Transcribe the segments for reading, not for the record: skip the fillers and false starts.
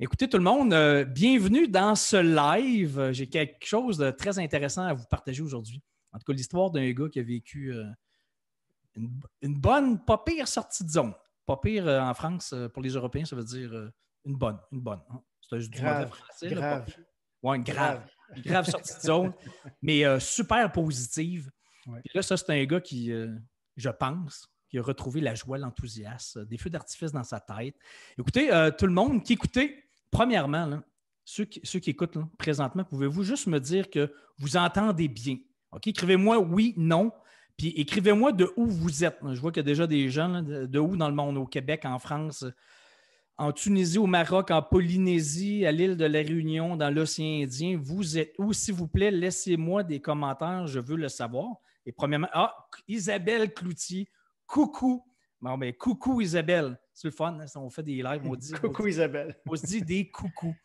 Écoutez tout le monde, bienvenue dans ce live. J'ai quelque chose de très intéressant à vous partager aujourd'hui. En tout cas, l'histoire d'un gars qui a vécu une bonne, pas pire sortie de zone. Pas pire en France, pour les Européens, ça veut dire une bonne. Hein. C'est du mauvais français. Grave. Oui, une grave sortie de zone, mais super positive. Ouais. Puis là, ça, c'est un gars qui, je pense, qui a retrouvé la joie, l'enthousiasme, des feux d'artifice dans sa tête. Écoutez, tout le monde qui écoutez, premièrement, là, ceux qui écoutent là, présentement, pouvez-vous juste me dire que vous entendez bien? OK? Écrivez-moi oui, non. Puis écrivez-moi de où vous êtes. Je vois qu'il y a déjà des gens là, de où dans le monde, au Québec, en France, en Tunisie, au Maroc, en Polynésie, à l'île de la Réunion, dans l'océan Indien. Vous êtes où, s'il vous plaît? Laissez-moi des commentaires, je veux le savoir. Et premièrement, Isabelle Cloutier, coucou. Bon, ben, coucou Isabelle. C'est le fun, hein? On fait des lives, on dit. Coucou Isabelle. On se dit des coucous.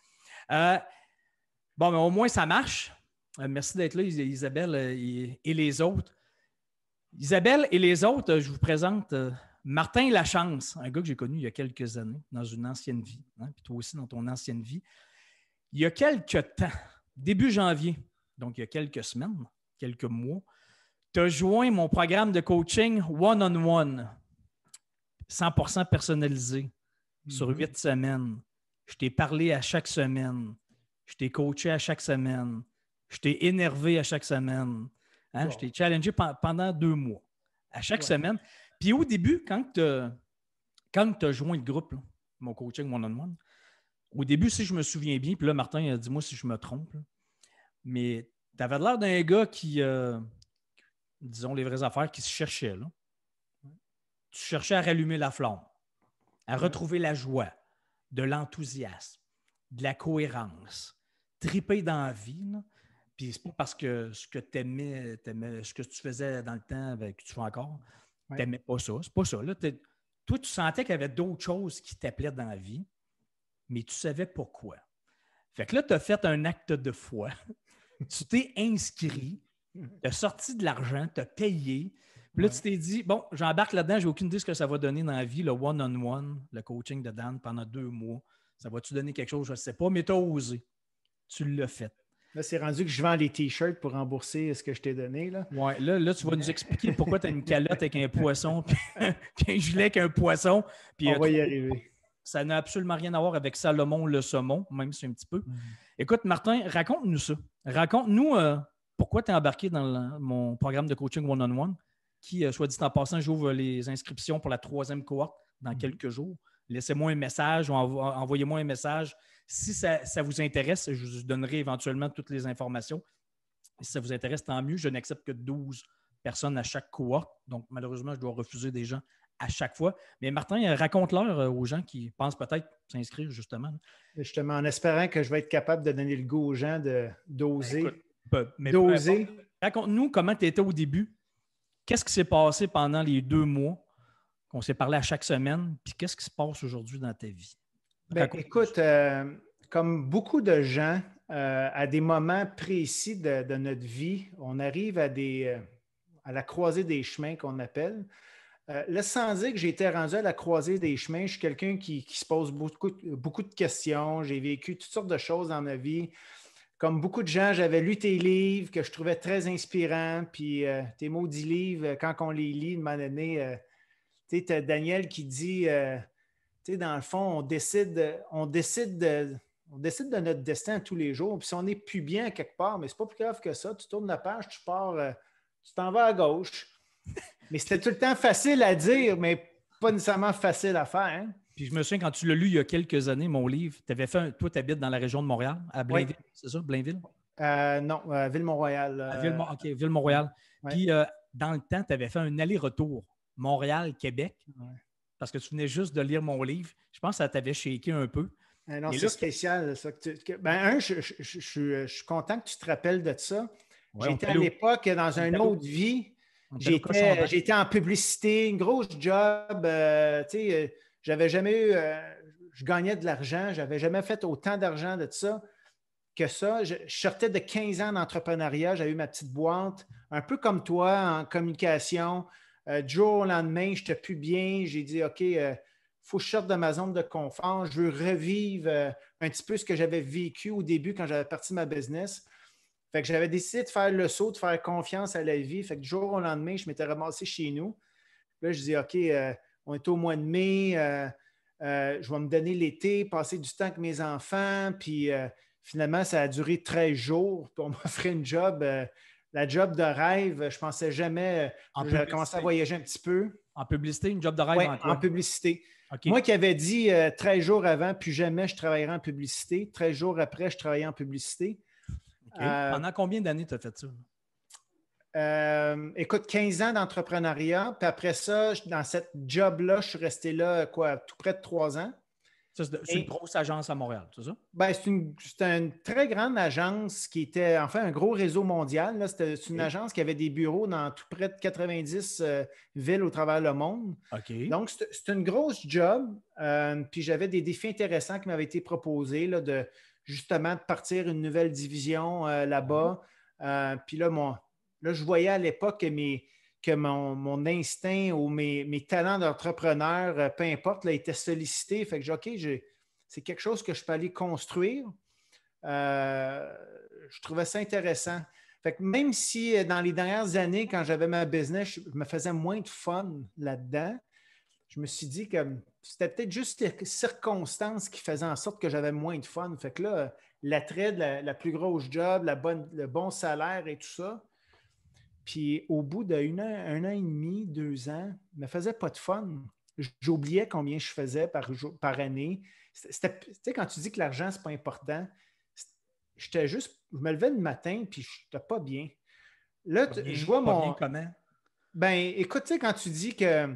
Bon, mais au moins, ça marche. Merci d'être là, Isabelle et les autres. Isabelle et les autres, je vous présente Martin Lachance, un gars que j'ai connu il y a quelques années, dans une ancienne vie, hein, puis toi aussi dans ton ancienne vie. Il y a quelques temps, début janvier, donc il y a quelques semaines, quelques mois, tu as joint mon programme de coaching one-on-one, 100% personnalisé, sur 8 semaines. Je t'ai parlé à chaque semaine. Je t'ai coaché à chaque semaine. Je t'ai énervé à chaque semaine. Hein? Wow. Je t'ai challengé pendant 2 mois, à chaque semaine. Puis au début, quand tu as joint le groupe, là, mon coaching one-on-one, au début, si je me souviens bien, puis là, Martin, dis-moi si je me trompe, là, mais tu avais l'air d'un gars qui, disons les vraies affaires, qui se cherchait. Là. Tu cherchais à rallumer la flamme, à retrouver la joie, de l'enthousiasme, de la cohérence, triper dans la vie. Là. Puis c'est pas parce que ce que tu aimais, ce que tu faisais dans le temps, que tu fais encore, tu n'aimais pas ça. C'est pas ça. Là, toi, tu sentais qu'il y avait d'autres choses qui t'appelaient dans la vie, mais tu savais pourquoi. Fait que là, tu as fait un acte de foi. Tu t'es inscrit, tu as sorti de l'argent, tu as payé. Puis là, tu t'es dit, bon, j'embarque là-dedans, j'ai aucune idée de ce que ça va donner dans la vie, le one-on-one, le coaching de Dan pendant 2 mois. Ça va-tu donner quelque chose? Je ne sais pas, mais tu as osé. Tu l'as fait. Là, c'est rendu que je vends les t-shirts pour rembourser ce que je t'ai donné. Oui, là, tu vas nous expliquer pourquoi tu as une calotte avec un poisson, puis un gilet avec un poisson. Puis, on va y arriver. Ça n'a absolument rien à voir avec Salomon le saumon, même si un petit peu. Écoute, Martin, raconte-nous ça. Raconte-nous pourquoi tu es embarqué dans mon programme de coaching one-on-one qui, soit dit en passant, j'ouvre les inscriptions pour la 3e cohorte dans quelques jours. Laissez-moi un message ou envoyez-moi un message. Si ça vous intéresse, je vous donnerai éventuellement toutes les informations. Si ça vous intéresse, tant mieux. Je n'accepte que 12 personnes à chaque cohorte. Donc, malheureusement, je dois refuser des gens à chaque fois. Mais Martin, raconte-leur aux gens qui pensent peut-être s'inscrire, justement. Justement, en espérant que je vais être capable de donner le goût aux gens d'oser. D'oser. Raconte-nous comment tu étais au début. Qu'est-ce qui s'est passé pendant les 2 mois qu'on s'est parlé à chaque semaine? Puis qu'est-ce qui se passe aujourd'hui dans ta vie? Écoute, comme beaucoup de gens, à des moments précis de notre vie, on arrive à la croisée des chemins qu'on appelle. Là, sans dire que j'ai été rendu à la croisée des chemins, je suis quelqu'un qui se pose beaucoup de questions. J'ai vécu toutes sortes de choses dans ma vie. Comme beaucoup de gens, j'avais lu tes livres que je trouvais très inspirants. Puis tes maudits livres, quand on les lit, de un moment donné, tu sais, Daniel qui dit, tu sais, dans le fond, on décide de notre destin tous les jours. Puis si on n'est plus bien à quelque part, mais c'est pas plus grave que ça. Tu tournes la page, tu pars, tu t'en vas à gauche. Mais c'était tout le temps facile à dire, mais pas nécessairement facile à faire. Hein? Puis je me souviens, quand tu l'as lu il y a quelques années, mon livre, tu avais fait toi, tu habites dans la région de Montréal, à Blainville, c'est ça, Blainville? Non, Ville-Mont-Royal. Ville-Mont-Royal. Puis dans le temps, tu avais fait un aller-retour Montréal-Québec, parce que tu venais juste de lire mon livre. Je pense que ça t'avait shaké un peu. Non, c'est spécial. Ça, je suis content que tu te rappelles de ça. Ouais, j'étais à l'époque dans une autre vie. J'étais en publicité, une grosse job. J'avais jamais eu. Je gagnais de l'argent. Je n'avais jamais fait autant d'argent de ça que ça. Je sortais de 15 ans d'entrepreneuriat. J'avais eu ma petite boîte, un peu comme toi, en communication. Du jour au lendemain, je n'étais plus bien. J'ai dit, OK, faut que je sorte de ma zone de confort. Je veux revivre un petit peu ce que j'avais vécu au début quand j'avais parti ma business. Fait que j'avais décidé de faire le saut, de faire confiance à la vie. Fait que du jour au lendemain, je m'étais ramassé chez nous. Là, je dis, OK, on est au mois de mai, je vais me donner l'été, passer du temps avec mes enfants. Puis finalement, ça a duré 13 jours. Puis on m'a offert une job, la job de rêve. Je ne pensais jamais. J'avais commencé à voyager un petit peu. En publicité, une job de rêve Oui, en quoi? en publicité. Okay. Moi qui avais dit 13 jours avant, plus jamais je travaillerai en publicité. 13 jours après, je travaillais en publicité. Okay. Pendant combien d'années tu as fait ça? Écoute, 15 ans d'entrepreneuriat. Puis après ça, dans cette job-là, je suis resté là, tout près de 3 ans. Ça, c'est une grosse agence à Montréal, c'est ça? Ben, c'est une très grande agence qui était, enfin, un gros réseau mondial. C'est une agence qui avait des bureaux dans tout près de 90 villes au travers le monde. Okay. Donc, c'est une grosse job. Puis j'avais des défis intéressants qui m'avaient été proposés, là, justement de partir une nouvelle division là-bas. Puis là, je voyais à l'époque que mon instinct ou mes talents d'entrepreneur, peu importe, là, étaient sollicités. Fait que j'ai OK, c'est quelque chose que je peux aller construire. Je trouvais ça intéressant. Fait que même si dans les dernières années, quand j'avais ma business, je me faisais moins de fun là-dedans, je me suis dit que c'était peut-être juste les circonstances qui faisaient en sorte que j'avais moins de fun. Fait que là, l'attrait de la plus grosse job, le bon salaire et tout ça. Puis au bout d'un an et demi, 2 ans, ne me faisait pas de fun. J'oubliais combien je faisais par année. Tu sais, quand tu dis que l'argent, ce n'est pas important, je me levais le matin puis je n'étais pas bien. Là, je vois bien comment? Ben, écoute, tu sais, quand tu dis que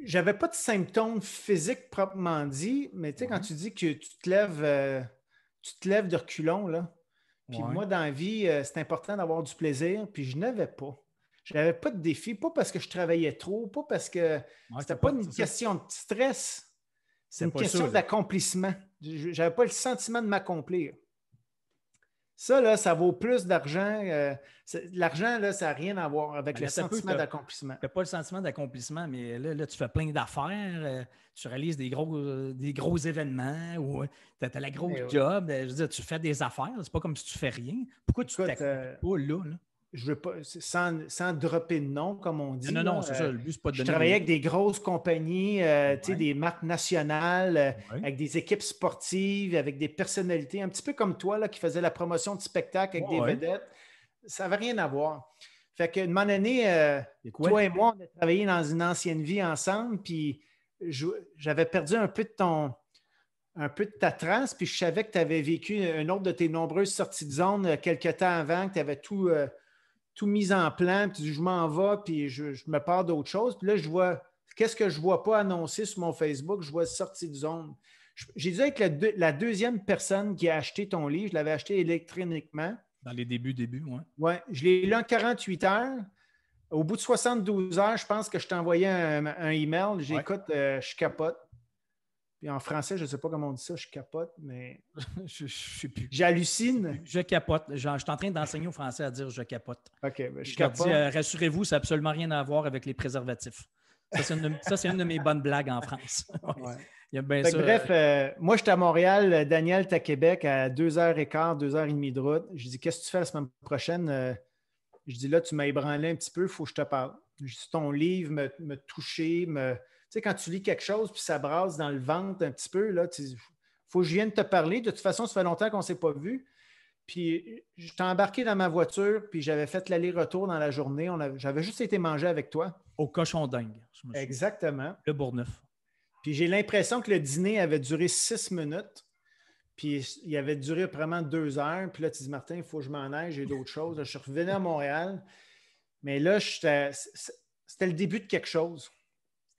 j'avais pas de symptômes physiques proprement dit, mais tu sais, quand tu dis que tu te lèves de reculons, là. Puis moi, dans la vie, c'est important d'avoir du plaisir, puis je n'avais pas. Je n'avais pas de défi, pas parce que je travaillais trop, pas parce que c'était pas une question de stress, c'est une question d'accomplissement. Je n'avais pas le sentiment de m'accomplir. Ça, là, ça vaut plus d'argent. L'argent, là, ça n'a rien à voir avec le sentiment d'accomplissement. Tu n'as pas le sentiment d'accomplissement, mais là, tu fais plein d'affaires, tu réalises des gros événements ou tu as la grosse job. Je veux dire, tu fais des affaires, c'est pas comme si tu fais rien. Pourquoi tu t'accomplis pas là? Je veux pas, sans dropper de nom, comme on dit. Non, c'est ça. Le but, c'est pas de donner. Je travaillais avec des grosses compagnies, des marques nationales, avec des équipes sportives, avec des personnalités, un petit peu comme toi, là, qui faisais la promotion de spectacles avec des vedettes. Ça n'avait rien à voir. Fait qu'une moment donné, toi et moi, on a travaillé dans une ancienne vie ensemble, puis j'avais perdu un peu de ta trace, puis je savais que tu avais vécu une autre de tes nombreuses sorties de zone quelques temps avant, que tu avais tout mis en plan, puis tu dis, je m'en vais, puis je me pars d'autre chose. Puis là, je vois, qu'est-ce que je ne vois pas annoncé sur mon Facebook? Je vois sortie de zone. J'ai dû être la deuxième personne qui a acheté ton livre. Je l'avais acheté électroniquement. Dans les débuts, oui. Oui, je l'ai lu en 48 heures. Au bout de 72 heures, je pense que je t'ai envoyé un email. J'écoute, je capote. Puis en français, je ne sais pas comment on dit ça, je capote, mais je ne sais plus. J'hallucine. Je capote. Je suis en train d'enseigner au français à dire je capote. OK, ben, je capote. Dis, rassurez-vous, ça n'a absolument rien à voir avec les préservatifs. Ça, c'est une de mes bonnes blagues en France. Ouais. Il y a bien ça, bref, moi, j'étais à Montréal, Daniel, tu à Québec à 2h15, 2h30 de route. Je dis, qu'est-ce que tu fais la semaine prochaine? Je dis, là, tu m'as ébranlé un petit peu, il faut que je te parle. Je dis, ton livre me toucher, Tu sais, quand tu lis quelque chose, puis ça brasse dans le ventre un petit peu, là, il faut que je vienne te parler. De toute façon, ça fait longtemps qu'on ne s'est pas vu. Puis, je t'ai embarqué dans ma voiture, puis j'avais fait l'aller-retour dans la journée. J'avais juste été manger avec toi. Au cochon dingue. Exactement. Le Bourgneuf. Puis j'ai l'impression que le dîner avait duré 6 minutes. Puis il avait duré vraiment 2 heures. Puis là, tu dis, Martin, il faut que je m'en aille, j'ai d'autres choses. Je suis revenu à Montréal. Mais là, c'était le début de quelque chose.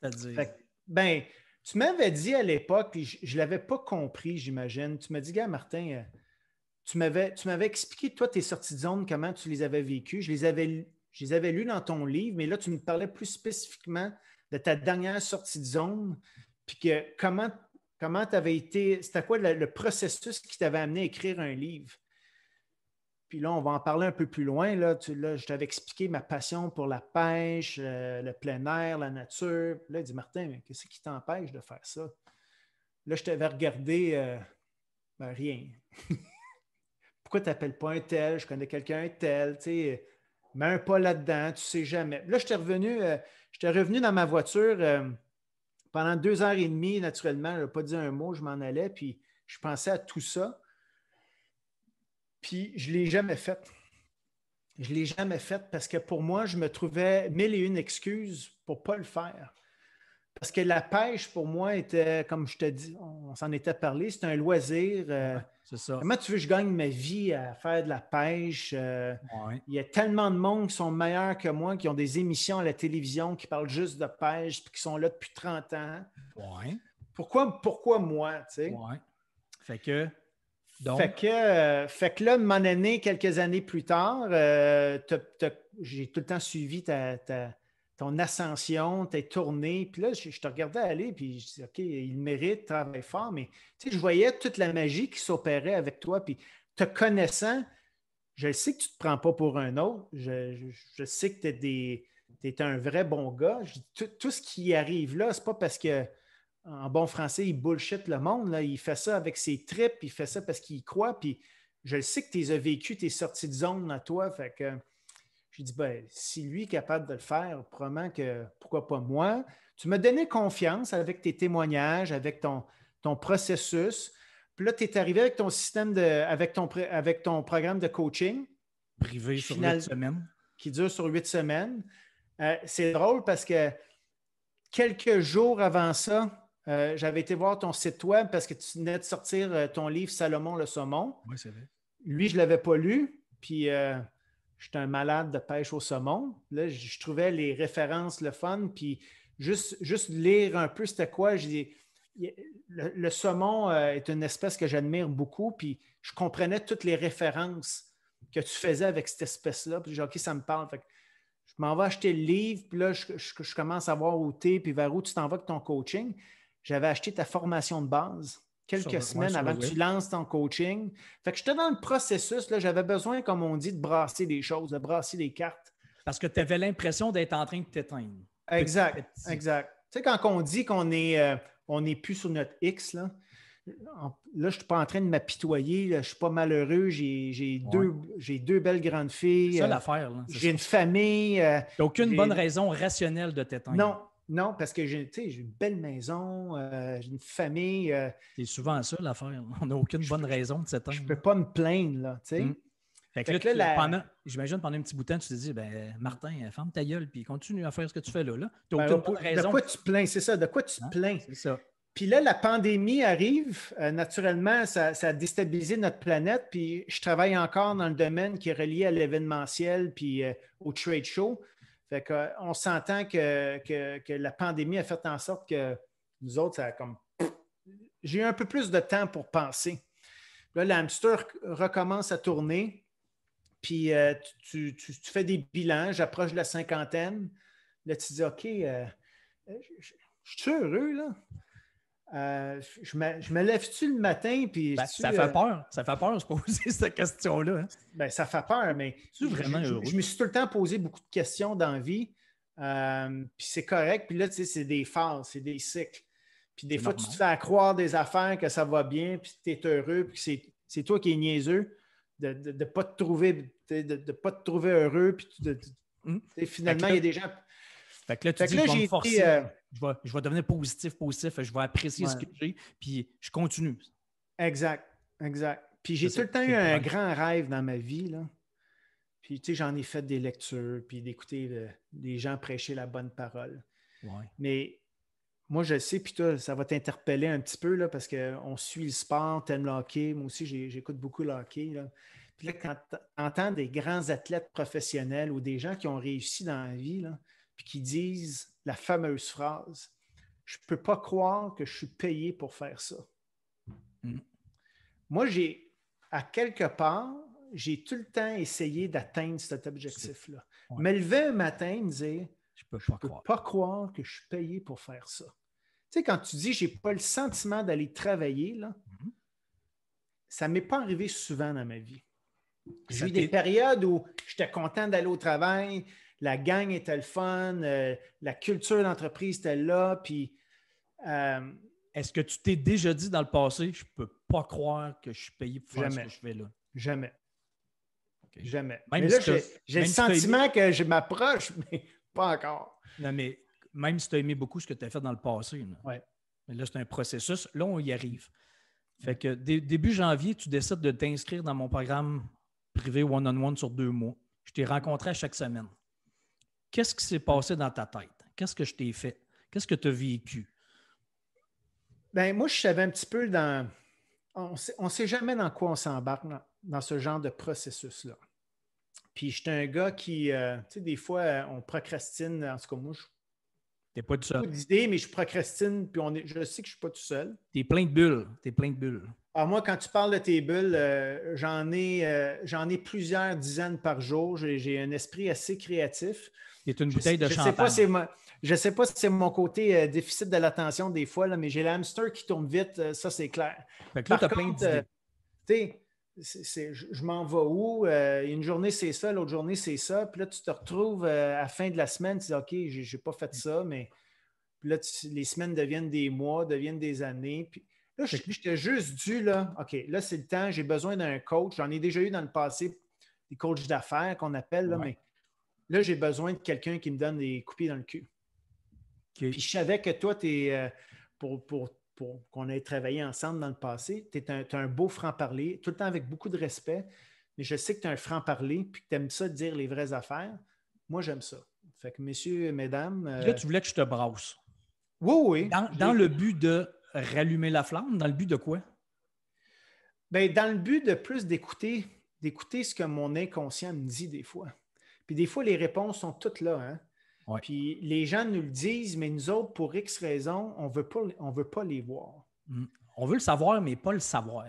C'est-à-dire? Ben, tu m'avais dit à l'époque, puis je ne l'avais pas compris, j'imagine. Tu m'as dit, gars, Martin, tu m'avais expliqué, toi, tes sorties de zone, comment tu les avais vécues. Je les avais lues dans ton livre, mais là, tu me parlais plus spécifiquement de ta dernière sortie de zone, puis que comment tu avais été, c'était quoi le processus qui t'avait amené à écrire un livre? Puis là, on va en parler un peu plus loin. Là, je t'avais expliqué ma passion pour la pêche, le plein air, la nature. Là, il dit, Martin, mais qu'est-ce qui t'empêche de faire ça? Là, je t'avais regardé, ben, rien. Pourquoi tu n'appelles pas un tel? Je connais quelqu'un un tel. Tu sais, mets un pas là-dedans, tu ne sais jamais. Là, j'étais revenu dans ma voiture pendant 2 heures et demie, naturellement. Je n'ai pas dit un mot, je m'en allais, puis je pensais à tout ça. Puis je ne l'ai jamais fait. Je ne l'ai jamais fait parce que pour moi, je me trouvais 1001 excuses pour ne pas le faire. Parce que la pêche, pour moi, était, comme je te dis, on s'en était parlé, c'était un loisir. C'est ça. Comment tu veux que je gagne ma vie à faire de la pêche? Ouais. Il y a tellement de monde qui sont meilleurs que moi, qui ont des émissions à la télévision, qui parlent juste de pêche, puis qui sont là depuis 30 ans. Ouais. Pourquoi moi, tu sais? Ouais. Fait que, donc... Fait que là, à un moment donné, quelques années plus tard, j'ai tout le temps suivi ton ascension, tes tournées. Puis là, je te regardais aller, puis je dis, OK, il mérite, travaille fort, mais tu sais, je voyais toute la magie qui s'opérait avec toi. Puis te connaissant, je sais que tu ne te prends pas pour un autre. Je sais que tu es un vrai bon gars. Tout ce qui arrive là, c'est pas parce que en bon français, il bullshit le monde. Là. Il fait ça avec ses tripes, il fait ça parce qu'il y croit. Puis je le sais que tu les as vécu, tes sorties de zone à toi. Fait que j'ai dit, ben, si lui est capable de le faire, probablement que pourquoi pas moi. Tu m'as donné confiance avec tes témoignages, avec ton processus. Puis là, tu es arrivé avec ton système avec ton programme de coaching. Privé sur 8 semaines. Qui dure sur 8 semaines. C'est drôle parce que quelques jours avant ça, j'avais été voir ton site web parce que tu venais de sortir ton livre Salomon le saumon. Oui, c'est vrai. Lui, je ne l'avais pas lu. Puis, j'étais un malade de pêche au saumon. Là, je trouvais les références le fun. Puis, juste lire un peu c'était quoi. Le saumon est une espèce que j'admire beaucoup. Puis, je comprenais toutes les références que tu faisais avec cette espèce-là. Puis, j'ai dit, OK, ça me parle. Fait que, je m'en vais acheter le livre, puis là, je commence à voir où tu es, puis vers où tu t'en vas avec ton coaching. J'avais acheté ta formation de base quelques semaines avant que tu lances ton coaching. Fait que j'étais dans le processus, là, j'avais besoin, comme on dit, de brasser des choses, de brasser des cartes. Parce que tu avais l'impression d'être en train de t'éteindre. Exact, exact. Tu sais, quand on dit qu'on n'est plus sur notre X, là, je ne suis pas en train de m'apitoyer, je ne suis pas malheureux, j'ai deux belles grandes filles. C'est ça l'affaire. J'ai une famille. Tu n'as aucune bonne raison rationnelle de t'éteindre. Non, parce que j'ai une belle maison, j'ai une famille. C'est souvent ça l'affaire. On n'a aucune bonne raison de s'éteindre. Je ne peux pas me plaindre, là, tu sais. Fait que j'imagine pendant un petit bout de temps, tu te dis, ben, Martin, ferme ta gueule puis continue à faire ce que tu fais là. Tu n'as aucune bonne raison. De quoi tu te plains, c'est ça, de quoi tu te plains. C'est ça. Puis là, la pandémie arrive. Naturellement, ça a déstabilisé notre planète. Puis je travaille encore dans le domaine qui est relié à l'événementiel puis au trade show. Fait qu'on s'entend que la pandémie a fait en sorte que nous autres, ça a comme... J'ai eu un peu plus de temps pour penser. Là, l'hamster recommence à tourner. Puis tu fais des bilans. J'approche de la cinquantaine. Là, tu dis, OK, je suis heureux, là. Je me lève-tu le matin? Puis ça fait peur. Ça fait peur de se poser cette question-là. Hein? Ben, ça fait peur, mais vraiment heureux? Je me suis tout le temps posé beaucoup de questions dans la vie. Puis c'est correct. Puis là, tu sais, c'est des phases, c'est des cycles. Puis des fois, normal. Tu te fais croire des affaires que ça va bien, puis tu es heureux, puis c'est toi qui es niaiseux de ne pas te trouver, pas te trouver heureux. Puis finalement, il y a des gens. Fait que là, tu dis, je vais me forcer. Je vais devenir positif. Je vais apprécier ce que j'ai, puis je continue. Exact. Puis j'ai tout le temps eu un grand rêve dans ma vie, là. Puis, tu sais, j'en ai fait des lectures, puis d'écouter des gens prêcher la bonne parole. Ouais. Mais moi, je sais, puis toi, ça va t'interpeller un petit peu, là, parce qu'on suit le sport, t'aimes le hockey. Moi aussi, j'écoute beaucoup le hockey, là. Puis là, quand tu entends des grands athlètes professionnels ou des gens qui ont réussi dans la vie, là, puis qui disent la fameuse phrase « Je ne peux pas croire que je suis payé pour faire ça. » Moi, à quelque part, j'ai tout le temps essayé d'atteindre cet objectif-là. Ouais. Me lever un matin et me dire « Je ne peux pas croire que je suis payé pour faire ça. » Tu sais, quand tu dis « je n'ai pas le sentiment d'aller travailler », là, ça ne m'est pas arrivé souvent dans ma vie. J'ai eu des périodes où j'étais content d'aller au travail, la gang était le fun, la culture d'entreprise était là, puis... Est-ce que tu t'es déjà dit dans le passé, je ne peux pas croire que je suis payé pour faire ce que je fais là? Jamais. Okay. Jamais. Même mais là, si j'ai le sentiment que je m'approche, mais pas encore. Non, mais même si tu as aimé beaucoup ce que tu as fait dans le passé, là. Ouais. Mais là, c'est un processus. Là, on y arrive. Fait que début janvier, tu décides de t'inscrire dans mon programme privé one-on-one sur 2 mois. Je t'ai rencontré à chaque semaine. Qu'est-ce qui s'est passé dans ta tête? Qu'est-ce que je t'ai fait? Qu'est-ce que tu as vécu? Ben, moi, je savais un petit peu dans... On ne sait jamais dans quoi on s'embarque dans ce genre de processus-là. Puis, j'étais un gars qui, tu sais, des fois, on procrastine. En tout cas, moi, je n'es pas tout seul. Beaucoup d'idées, mais je procrastine, puis je sais que je ne suis pas tout seul. Tu es plein de bulles. Tu es plein de bulles. Alors moi, quand tu parles de tes bulles, j'en ai plusieurs dizaines par jour. J'ai un esprit assez créatif. C'est une bouteille de champagne. Je ne sais pas si c'est mon côté déficit de l'attention des fois, là, mais j'ai l'hamster qui tourne vite, ça c'est clair. Fait que là, tu as plein d'idées. Je m'en vais où? Une journée, c'est ça, l'autre journée, c'est ça. Puis là, tu te retrouves à la fin de la semaine, tu dis OK, je n'ai pas fait ça, mais puis là, les semaines deviennent des mois, deviennent des années. Puis là, j'étais juste dû, là, OK, là, c'est le temps, j'ai besoin d'un coach. J'en ai déjà eu dans le passé des coachs d'affaires qu'on appelle, là, mais là, j'ai besoin de quelqu'un qui me donne des coups dans le cul. Okay. Puis je savais que toi, tu es, pour qu'on ait travaillé ensemble dans le passé, tu es un beau franc-parler, tout le temps avec beaucoup de respect, mais je sais que tu es un franc-parler puis que tu aimes ça dire les vraies affaires. Moi, j'aime ça. Fait que, messieurs, mesdames... Là, tu voulais que je te brasse. Oui. Dans le but de rallumer la flamme, dans le but de quoi? Bien, dans le but de plus d'écouter ce que mon inconscient me dit des fois. Puis des fois, les réponses sont toutes là, hein? Ouais. Puis les gens nous le disent, mais nous autres, pour X raisons, on veut pas les voir. On veut le savoir, mais pas le savoir.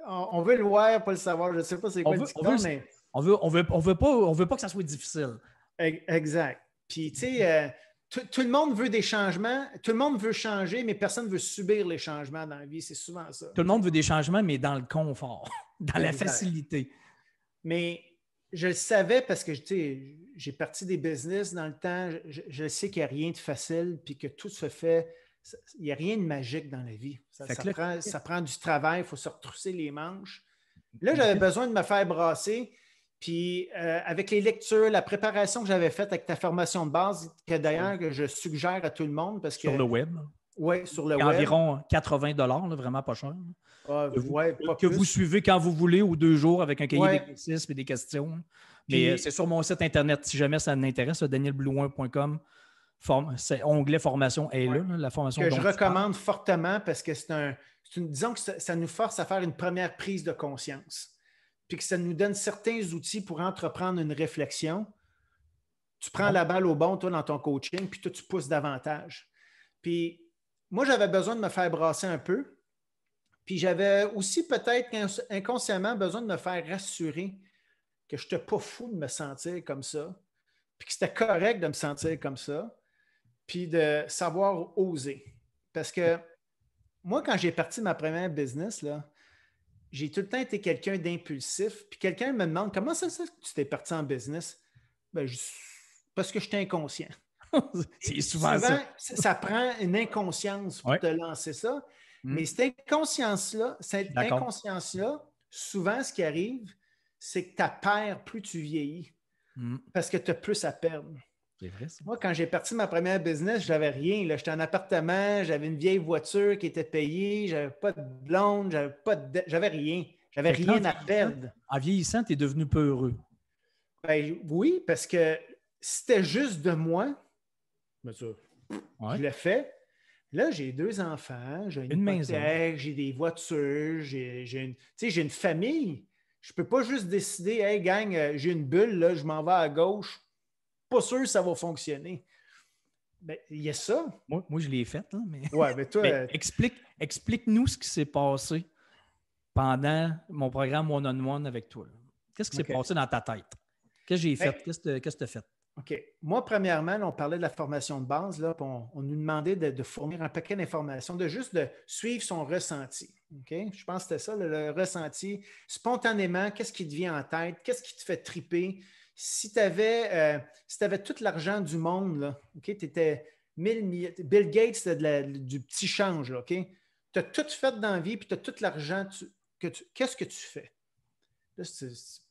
On veut le voir, pas le savoir. Je ne sais pas c'est quoi le dicton, mais... On veut pas que ça soit difficile. Exact. Puis, tu sais, tout le monde veut des changements. Tout le monde veut changer, mais personne ne veut subir les changements dans la vie. C'est souvent ça. Tout le monde veut des changements, mais dans le confort, dans la facilité. Mais... je le savais parce que j'ai parti des business dans le temps. Je sais qu'il n'y a rien de facile puis que tout se fait. Il n'y a rien de magique dans la vie. Ça prend du travail, il faut se retrousser les manches. Là, j'avais besoin de me faire brasser. Puis avec les lectures, la préparation que j'avais faite avec ta formation de base, que d'ailleurs que je suggère à tout le monde parce que. Sur le web. Oui, sur le web. Environ 80 $, là, vraiment pas cher. Que vous suivez quand vous voulez ou 2 jours avec un cahier d'exercices et des questions. Mais c'est sur mon site internet. Si jamais ça m'intéresse, danielblouin.com, onglet formation est là, la formation que je recommande fortement parce que disons que ça nous force à faire une première prise de conscience. Puis que ça nous donne certains outils pour entreprendre une réflexion. Tu prends la balle au bon, toi, dans ton coaching, puis toi, tu pousses davantage. Puis moi, j'avais besoin de me faire brasser un peu. Puis j'avais aussi peut-être inconsciemment besoin de me faire rassurer que je n'étais pas fou de me sentir comme ça, puis que c'était correct de me sentir comme ça, puis de savoir oser. Parce que moi, quand j'ai parti ma première business, là, j'ai tout le temps été quelqu'un d'impulsif, puis quelqu'un me demande « Comment ça que tu t'es parti en business? » Ben, parce que j'étais inconscient. C'est souvent ça. Ça prend une inconscience pour te lancer ça. Mais cette inconscience-là, souvent, ce qui arrive, c'est que tu perds plus tu vieillis parce que tu as plus à perdre. C'est vrai, ça. Moi, quand j'ai parti ma première business, je n'avais rien. J'étais en appartement, j'avais une vieille voiture qui était payée, j'avais pas de blonde, j'avais rien. J'avais rien à perdre. En vieillissant, tu es devenu peu heureux. Ben, oui, parce que c'était juste de moi. Je l'ai fait. Là, j'ai 2 enfants, j'ai une maison, j'ai des voitures, j'ai une famille. Je ne peux pas juste décider, hey gang, j'ai une bulle, là, je m'en vais à gauche. Pas sûr que ça va fonctionner. Ben, il y a ça. Moi je l'ai fait, là, mais. Ouais, mais toi. Mais explique-nous ce qui s'est passé pendant mon programme one-on-one avec toi. Qu'est-ce qui s'est passé dans ta tête? Qu'est-ce que j'ai fait? Qu'est-ce que tu as fait? OK. Moi, premièrement, là, on parlait de la formation de base, là, puis on nous demandait de fournir un paquet d'informations, de juste de suivre son ressenti. OK? Je pense que c'était ça, le ressenti. Spontanément, qu'est-ce qui te vient en tête? Qu'est-ce qui te fait triper? Si tu avais, tout l'argent du monde, là, OK? Tu étais Bill Gates, c'était du petit change, là, OK? Tu as tout fait dans la vie, puis tu as tout l'argent. Qu'est-ce que tu fais? Là,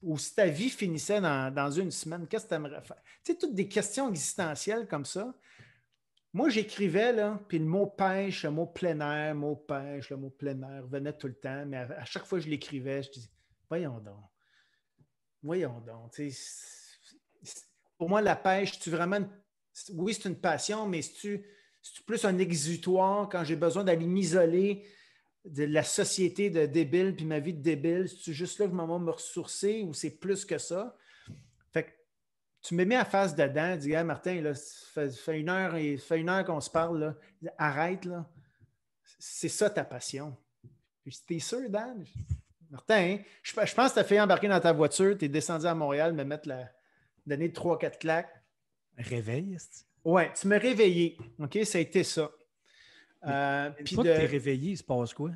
ou si ta vie finissait dans une semaine, qu'est-ce que tu aimerais faire? Tu sais, toutes des questions existentielles comme ça. Moi, j'écrivais, là, puis le mot pêche, le mot plein air, mot pêche, le mot plein air venait tout le temps, mais à chaque fois que je l'écrivais, je disais, voyons donc, voyons donc. Tu sais, pour moi, la pêche, oui, c'est une passion, mais c'est-tu plus un exutoire quand j'ai besoin d'aller m'isoler de la société de débile puis ma vie de débile? C'est juste là que je m'en vais me ressourcer ou c'est plus que ça? Fait que tu me mets à face dedans, dis, hey, Martin, là, ça fait 1 heure qu'on se parle, là. Arrête, là. C'est ça ta passion. T'es sûr, Dan? Martin, hein? Je pense que tu as fait embarquer dans ta voiture, tu es descendu à Montréal, me mettre donner 3-4 claques. Réveil, Ouais, tu m'as réveillé. OK, ça a été ça. Une fois que tu es réveillé, il se passe quoi?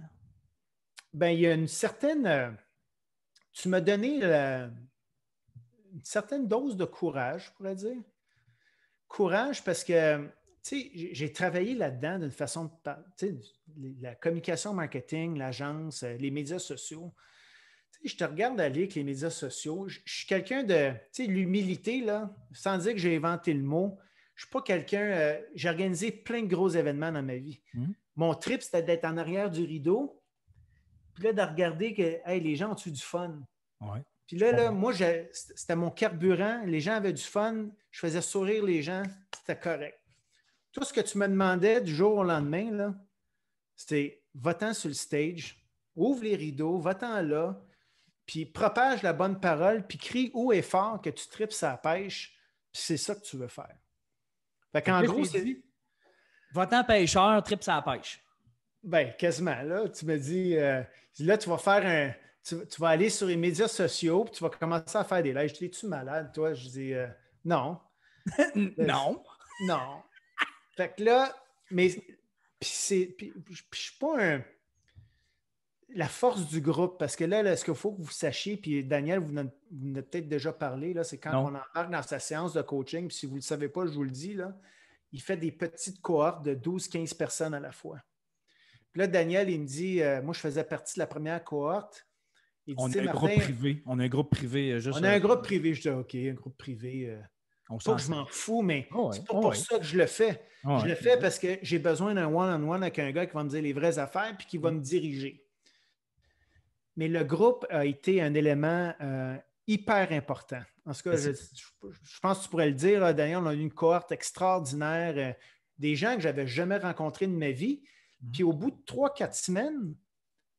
Ben, il y a une certaine. Tu m'as donné une certaine dose de courage, je pourrais dire. Courage parce que, tu sais, j'ai travaillé là-dedans d'une façon, tu sais, la communication marketing, l'agence, les médias sociaux. Tu sais, je te regarde aller avec les médias sociaux. Je suis quelqu'un de, tu sais, l'humilité, là, sans dire que j'ai inventé le mot. Je ne suis pas quelqu'un, j'ai organisé plein de gros événements dans ma vie. Mon trip, c'était d'être en arrière du rideau, puis là, de regarder que hey, les gens ont-tu du fun? Ouais. Puis là, moi, c'était mon carburant. Les gens avaient du fun. Je faisais sourire les gens. C'était correct. Tout ce que tu me demandais du jour au lendemain, là, c'était va-t'en sur le stage, ouvre les rideaux, va-t'en là, puis propage la bonne parole, puis crie haut et fort que tu tripes sa pêche, puis c'est ça que tu veux faire. Fait qu'en gros, c'est. Va-t'en pêcheur, tripe sa pêche. Ben, quasiment. Là, tu me dis, là, tu vas faire un. Tu vas aller sur les médias sociaux, puis tu vas commencer à faire des lives. Je dis, es-tu malade, toi? Je dis, non. Non. Non. Fait que là, mais. Puis je suis pas la force du groupe, parce que là, ce qu'il faut que vous sachiez, puis Daniel, vous en avez peut-être déjà parlé, là, c'est quand on embarque dans sa séance de coaching, puis si vous ne le savez pas, je vous le dis, là, il fait des petites cohortes de 12-15 personnes à la fois. Puis là, Daniel, il me dit, moi, je faisais partie de la première cohorte. Il dit, on a un groupe privé. On a un groupe privé. On a un groupe privé. Je dis, OK, un groupe privé. Pas que je m'en fous, mais c'est pas pour ça que je le fais. Je le fais parce que j'ai besoin d'un one-on-one avec un gars qui va me dire les vraies affaires puis qui va me diriger. Mais le groupe a été un élément hyper important. En tout cas, je pense que tu pourrais le dire, Daniel, on a eu une cohorte extraordinaire, des gens que je n'avais jamais rencontrés de ma vie. Puis au bout de 3-4 semaines,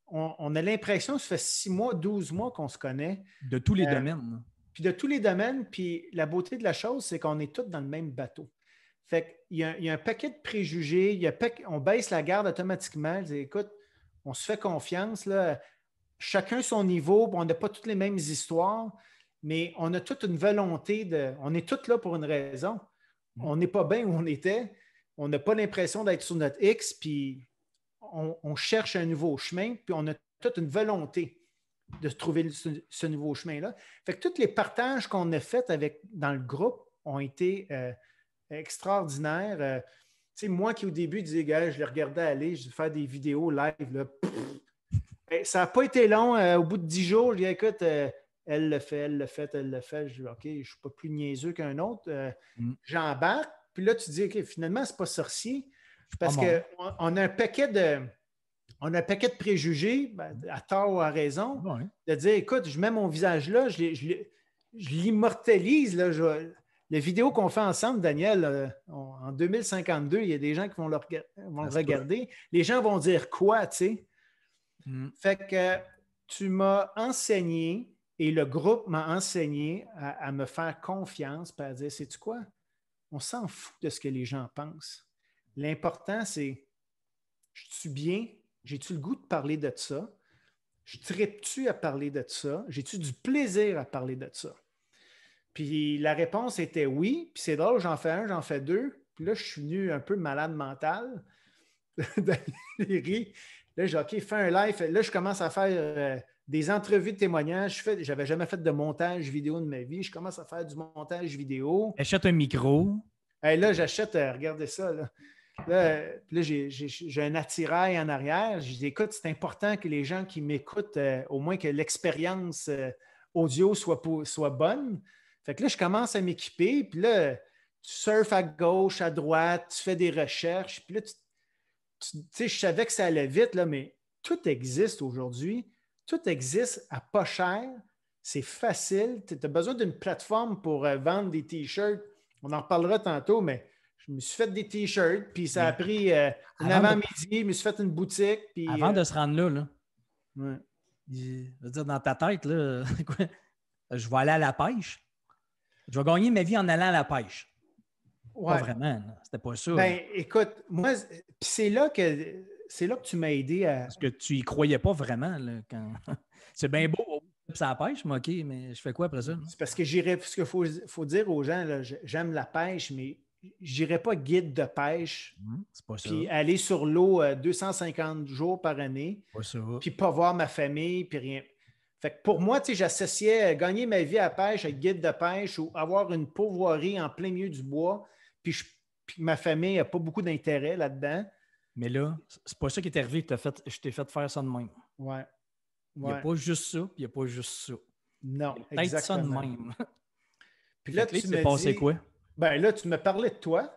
on a l'impression que ça fait 6 mois, 12 mois qu'on se connaît. De tous les domaines. Puis de tous les domaines, puis la beauté de la chose, c'est qu'on est tous dans le même bateau. Fait qu'il y a un paquet de préjugés, on baisse la garde automatiquement. Dis, écoute, on se fait confiance, là. Chacun son niveau, on n'a pas toutes les mêmes histoires, mais on a toute une volonté on est tous là pour une raison. On n'est pas bien où on était. On n'a pas l'impression d'être sur notre X, puis on cherche un nouveau chemin, puis on a toute une volonté de trouver ce nouveau chemin-là. Fait que tous les partages qu'on a faits dans le groupe ont été extraordinaires. Tu sais, moi qui au début disais, gars, je les regardais aller, je faire des vidéos live, là, ça n'a pas été long. Au bout de 10 jours, je dis, écoute, elle le fait, elle le fait, elle le fait. Je dis, OK, je ne suis pas plus niaiseux qu'un autre. J'embarque. Puis là, tu dis, OK, finalement, ce n'est pas sorcier. Parce qu'on a un paquet de préjugés, à tort ou à raison, de dire, écoute, je mets mon visage là, je l'immortalise. Là, la vidéo qu'on fait ensemble, Daniel, en 2052, il y a des gens qui vont le regarder. Les gens vont dire quoi, tu sais? Fait que tu m'as enseigné et le groupe m'a enseigné à me faire confiance et à dire, sais-tu quoi? On s'en fout de ce que les gens pensent. L'important, c'est, je suis bien? J'ai-tu le goût de parler de ça? Je tripe-tu à parler de ça? J'ai-tu du plaisir à parler de ça? Puis la réponse était oui. Puis c'est drôle, j'en fais un, j'en fais deux. Puis là, je suis venu un peu malade mental. Là, j'ai OK, fais un live. Là, je commence à faire des entrevues de témoignages. Je n'avais jamais fait de montage vidéo de ma vie. Je commence à faire du montage vidéo. Achète un micro. Et là, j'achète, regardez ça. Là, j'ai un attirail en arrière. Je dis, écoute, c'est important que les gens qui m'écoutent, au moins que l'expérience audio soit bonne. Fait que là, je commence à m'équiper. Puis là, tu surfes à gauche, à droite, tu fais des recherches. Puis là, tu sais, je savais que ça allait vite, là, mais tout existe aujourd'hui. Tout existe à pas cher. C'est facile. Tu as besoin d'une plateforme pour vendre des T-shirts. On en reparlera tantôt, mais je me suis fait des T-shirts, puis ça a pris un avant-midi, je me suis fait une boutique. Puis, avant de se rendre là, ouais. je veux dire, dans ta tête, là, je vais aller à la pêche. Je vais gagner ma vie en allant à la pêche. Ouais. Pas vraiment, c'était pas ça. Ben, écoute, moi, c'est là que tu m'as aidé à. Parce que tu y croyais pas vraiment. Là, quand... c'est bien beau, ça pêche, mais OK, mais je fais quoi après ça? Non? C'est parce que ce qu'il faut dire aux gens, là, j'aime la pêche, mais je n'irai pas guide de pêche. C'est pas ça. Puis aller sur l'eau 250 jours par année. Pas ça. Puis pas voir ma famille, puis rien. Fait que pour moi, j'associais gagner ma vie à la pêche, être guide de pêche ou avoir une pourvoirie en plein milieu du bois, puis ma famille n'a pas beaucoup d'intérêt là-dedans. Mais là, c'est pas ça qui est arrivé que je t'ai fait faire ça de même. Ouais. Il n'y a pas juste ça, puis il n'y a pas juste ça. Non, peut-être ça de même. Puis là, tu m'as passé quoi? Ben là, tu me parlais de toi.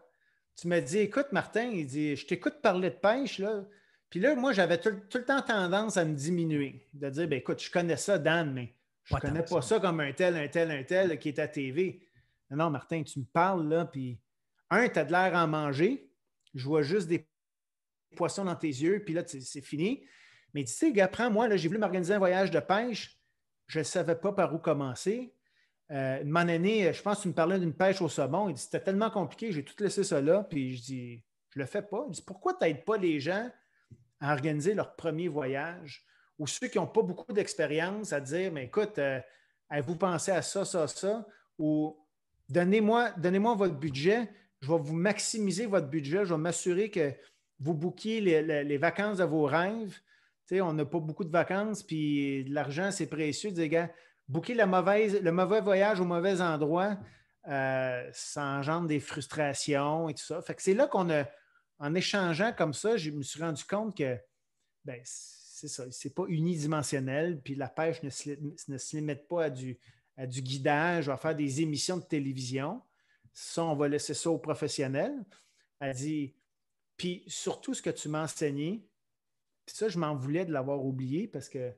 Tu m'as dit, écoute, Martin, il dit, je t'écoute parler de pêche, là. Puis là, moi, j'avais tout le temps tendance à me diminuer, de dire, ben écoute, je connais ça, Dan, mais je ne connais pas ça comme un tel qui est à TV. Non, Martin, tu me parles, là, puis tu as de l'air à en manger. Je vois juste des poissons dans tes yeux, puis là, c'est fini. Mais tu sais, gars, prends-moi, là, j'ai voulu m'organiser un voyage de pêche. Je ne savais pas par où commencer. Une moment donné, je pense que tu me parlais d'une pêche au saumon. Il dit, c'était tellement compliqué, j'ai tout laissé ça là. Puis je dis, je le fais pas. Il dit, pourquoi tu n'aides pas les gens à organiser leur premier voyage ou ceux qui n'ont pas beaucoup d'expérience à dire, mais écoute, avez-vous pensé à ça, ça, ça? Ou donnez-moi votre budget. Je vais vous maximiser votre budget. Je vais m'assurer que vous bookiez les vacances de vos rêves. Tu sais, on n'a pas beaucoup de vacances, puis l'argent, c'est précieux. Dis, gars, booker le mauvais voyage au mauvais endroit, ça engendre des frustrations et tout ça. Fait que c'est là en échangeant comme ça, je me suis rendu compte que ben, c'est ça, c'est pas unidimensionnel, puis la pêche ne se limite pas à du guidage, à faire des émissions de télévision. Ça, on va laisser ça aux professionnels. Elle dit, puis surtout ce que tu m'as enseigné, puis ça, je m'en voulais de l'avoir oublié parce que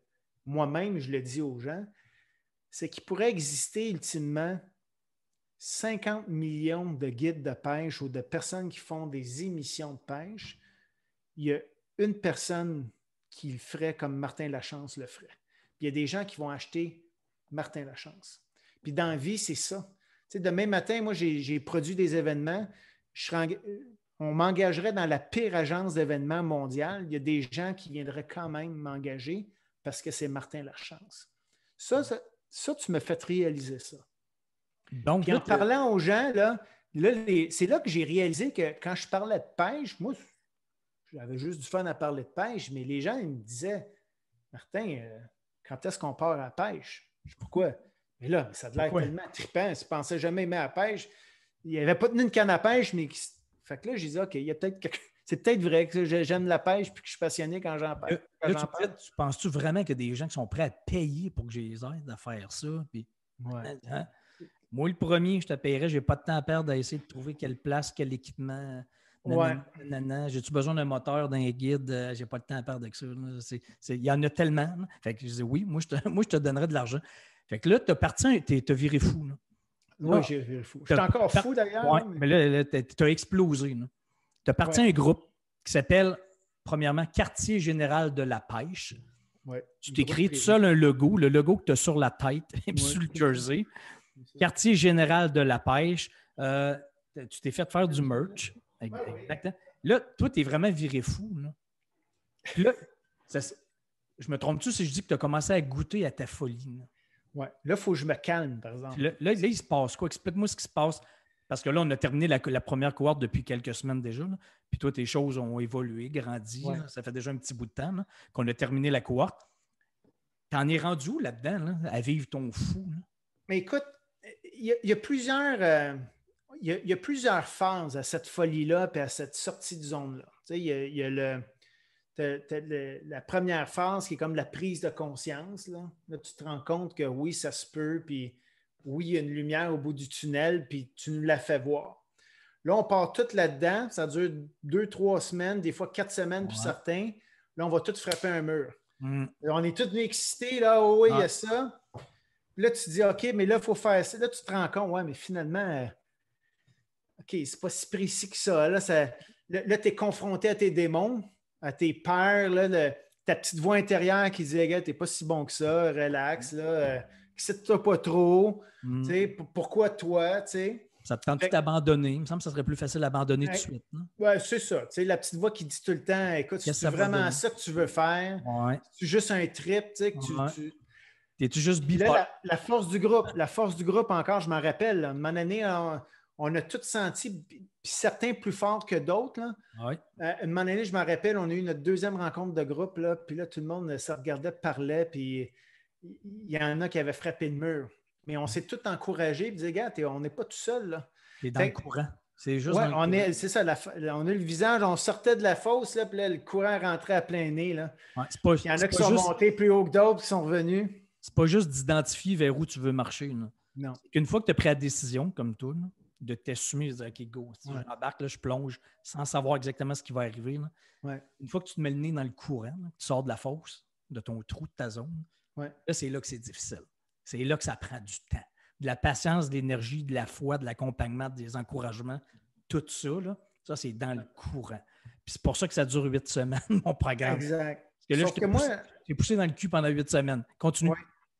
moi-même, je le dis aux gens, c'est qu'il pourrait exister ultimement 50 millions de guides de pêche ou de personnes qui font des émissions de pêche. Il y a une personne qui le ferait comme Martin Lachance le ferait. Puis il y a des gens qui vont acheter Martin Lachance. Puis dans la vie, c'est ça. Tu sais, demain matin, moi, j'ai produit des événements. On m'engagerait dans la pire agence d'événements mondiale. Il y a des gens qui viendraient quand même m'engager parce que c'est Martin Lachance. Ça, tu me fais réaliser ça. Donc, puis en parlant aux gens, c'est là que j'ai réalisé que quand je parlais de pêche, moi, j'avais juste du fun à parler de pêche, mais les gens, ils me disaient, Martin, quand est-ce qu'on part à la pêche? Je dis, pourquoi? Mais là, ça a l'air tellement trippant. Je ne pensais jamais aimer à la pêche. Il n'avait pas tenu une canne à pêche, mais fait que là, j'ai dit, OK, il y a peut-être c'est peut-être vrai que j'aime la pêche et que je suis passionné quand j'en parle. Tu penses-tu vraiment qu'il y a des gens qui sont prêts à payer pour que je les aide à faire ça? Puis, hein? Moi, le premier, je te paierais, je n'ai pas de temps à perdre à essayer de trouver quelle place, quel équipement. J'ai-tu besoin d'un moteur, d'un guide? J'ai pas de temps à perdre avec ça. Il y en a tellement. Là. Fait que je dis oui, moi, je te donnerais de l'argent. Fait que là, tu as viré fou. Là. Oui, j'ai viré fou. Je suis encore fou d'ailleurs. Oui, mais là tu as explosé. Tu as parti à un groupe qui s'appelle, premièrement, Quartier général de la pêche. Ouais, tu t'écris tout seul un logo, le logo que tu as sur la tête et sur le jersey. Quartier général de la pêche. Tu t'es fait faire du merch. Exactement. Là, toi, tu es vraiment viré fou. Là. Puis là, je me trompe-tu si je dis que tu as commencé à goûter à ta folie? Là? Ouais. Là, il faut que je me calme, par exemple. Là, il se passe quoi? Explique-moi ce qui se passe. Parce que là, on a terminé la première cohorte depuis quelques semaines déjà. Là. Puis toi, tes choses ont évolué, grandi. Ouais. Là. Ça fait déjà un petit bout de temps là, qu'on a terminé la cohorte. T'en es rendu où là-dedans, là, à vivre ton fou? Là? Mais écoute, il y a plusieurs, il y a plusieurs phases à cette folie-là et à cette sortie de zone-là. Tu sais, il y a la première phase qui est comme la prise de conscience. Là, tu te rends compte que oui, ça se peut, puis oui, il y a une lumière au bout du tunnel, puis tu nous la fais voir. Là, on part tout là-dedans. Ça dure 2, 3 semaines, des fois 4 semaines pour certains. Là, on va tout frapper un mur. On est tous venus excités. Là, oh, oui, il y a ça. Puis là, tu te dis, OK, mais là, il faut faire ça. Là, tu te rends compte, ouais, mais finalement, OK, c'est pas si précis que ça. Là, tu es confronté à tes démons, à tes peurs, là, ta petite voix intérieure qui dit, les gars, t'es pas si bon que ça, relax, là, excite-toi pas trop. Tu sais, pourquoi toi, tu sais? Ça te tente de t'abandonner. Il me semble que ça serait plus facile d'abandonner tout de suite. Oui, c'est ça. Tu sais, la petite voix qui dit tout le temps, écoute, c'est vraiment ça que tu veux faire? Ouais. C'est juste un trip, tu sais, que T'es-tu juste bipolaire? Là, la force du groupe encore, je m'en rappelle, là, une année, on a tous senti, puis certains plus forts que d'autres. Là. Ouais. Une année, je m'en rappelle, on a eu notre deuxième rencontre de groupe, là, puis là, tout le monde se regardait, parlait, puis il y en a qui avaient frappé le mur. Mais on s'est tous encouragés, puis disait, gars, on n'est pas tout seul. Là. T'es dans le courant. C'est juste c'est ça, on a le visage, on sortait de la fosse, là, puis là, le courant rentrait à plein nez. Là. Ouais, il y en a qui sont montés plus haut que d'autres, qui sont revenus. C'est pas juste d'identifier vers où tu veux marcher. Là. Non. Une fois que tu as pris la décision, comme toi, là, de t'assumer, de dire OK, go, si j'embarque, là, je plonge sans savoir exactement ce qui va arriver. Là. Ouais. Une fois que tu te mets le nez dans le courant, là, tu sors de la fosse, de ton trou, de ta zone, là, c'est là que c'est difficile. C'est là que ça prend du temps. De la patience, de l'énergie, de la foi, de l'accompagnement, des encouragements, tout ça, là, ça, c'est dans le courant. Puis c'est pour ça que ça dure 8 semaines, mon programme. Exact. Parce que là, je t'ai poussé dans le cul pendant 8 semaines. Continue. Ouais.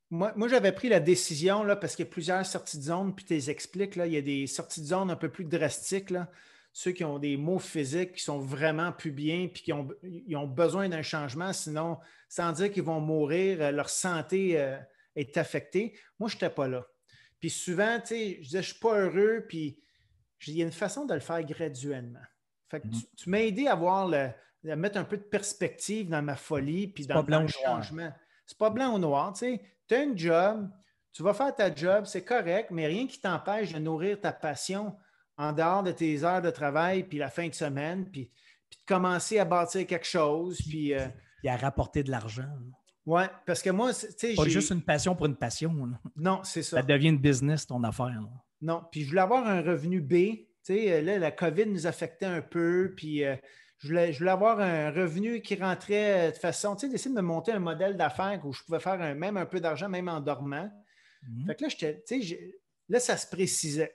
Moi, j'avais pris la décision, là, parce qu'il y a plusieurs sorties de zone, puis tu les expliques, là, il y a des sorties de zone un peu plus drastiques, là, ceux qui ont des maux physiques, qui sont vraiment plus bien, puis qui ont besoin d'un changement, sinon, sans dire qu'ils vont mourir, leur santé est affectée. Moi, je n'étais pas là. Puis souvent, tu sais, je disais, je ne suis pas heureux, puis il y a une façon de le faire graduellement. Fait que tu m'as aidé à mettre un peu de perspective dans ma folie, puis dans le changement. C'est pas blanc ou noir, tu sais. Tu as un job, tu vas faire ta job, c'est correct, mais rien qui t'empêche de nourrir ta passion en dehors de tes heures de travail, puis la fin de semaine, puis de commencer à bâtir quelque chose. Puis à rapporter de l'argent. Oui, parce que moi, tu sais, pas juste une passion pour une passion. Là. Non, c'est ça. Ça devient une business, ton affaire. Là. Non, puis je voulais avoir un revenu B. Tu sais, là, la COVID nous affectait un peu, puis je voulais avoir un revenu qui rentrait de façon, tu sais, d'essayer de me monter un modèle d'affaires où je pouvais faire même un peu d'argent, même en dormant. Fait que là, là, ça se précisait.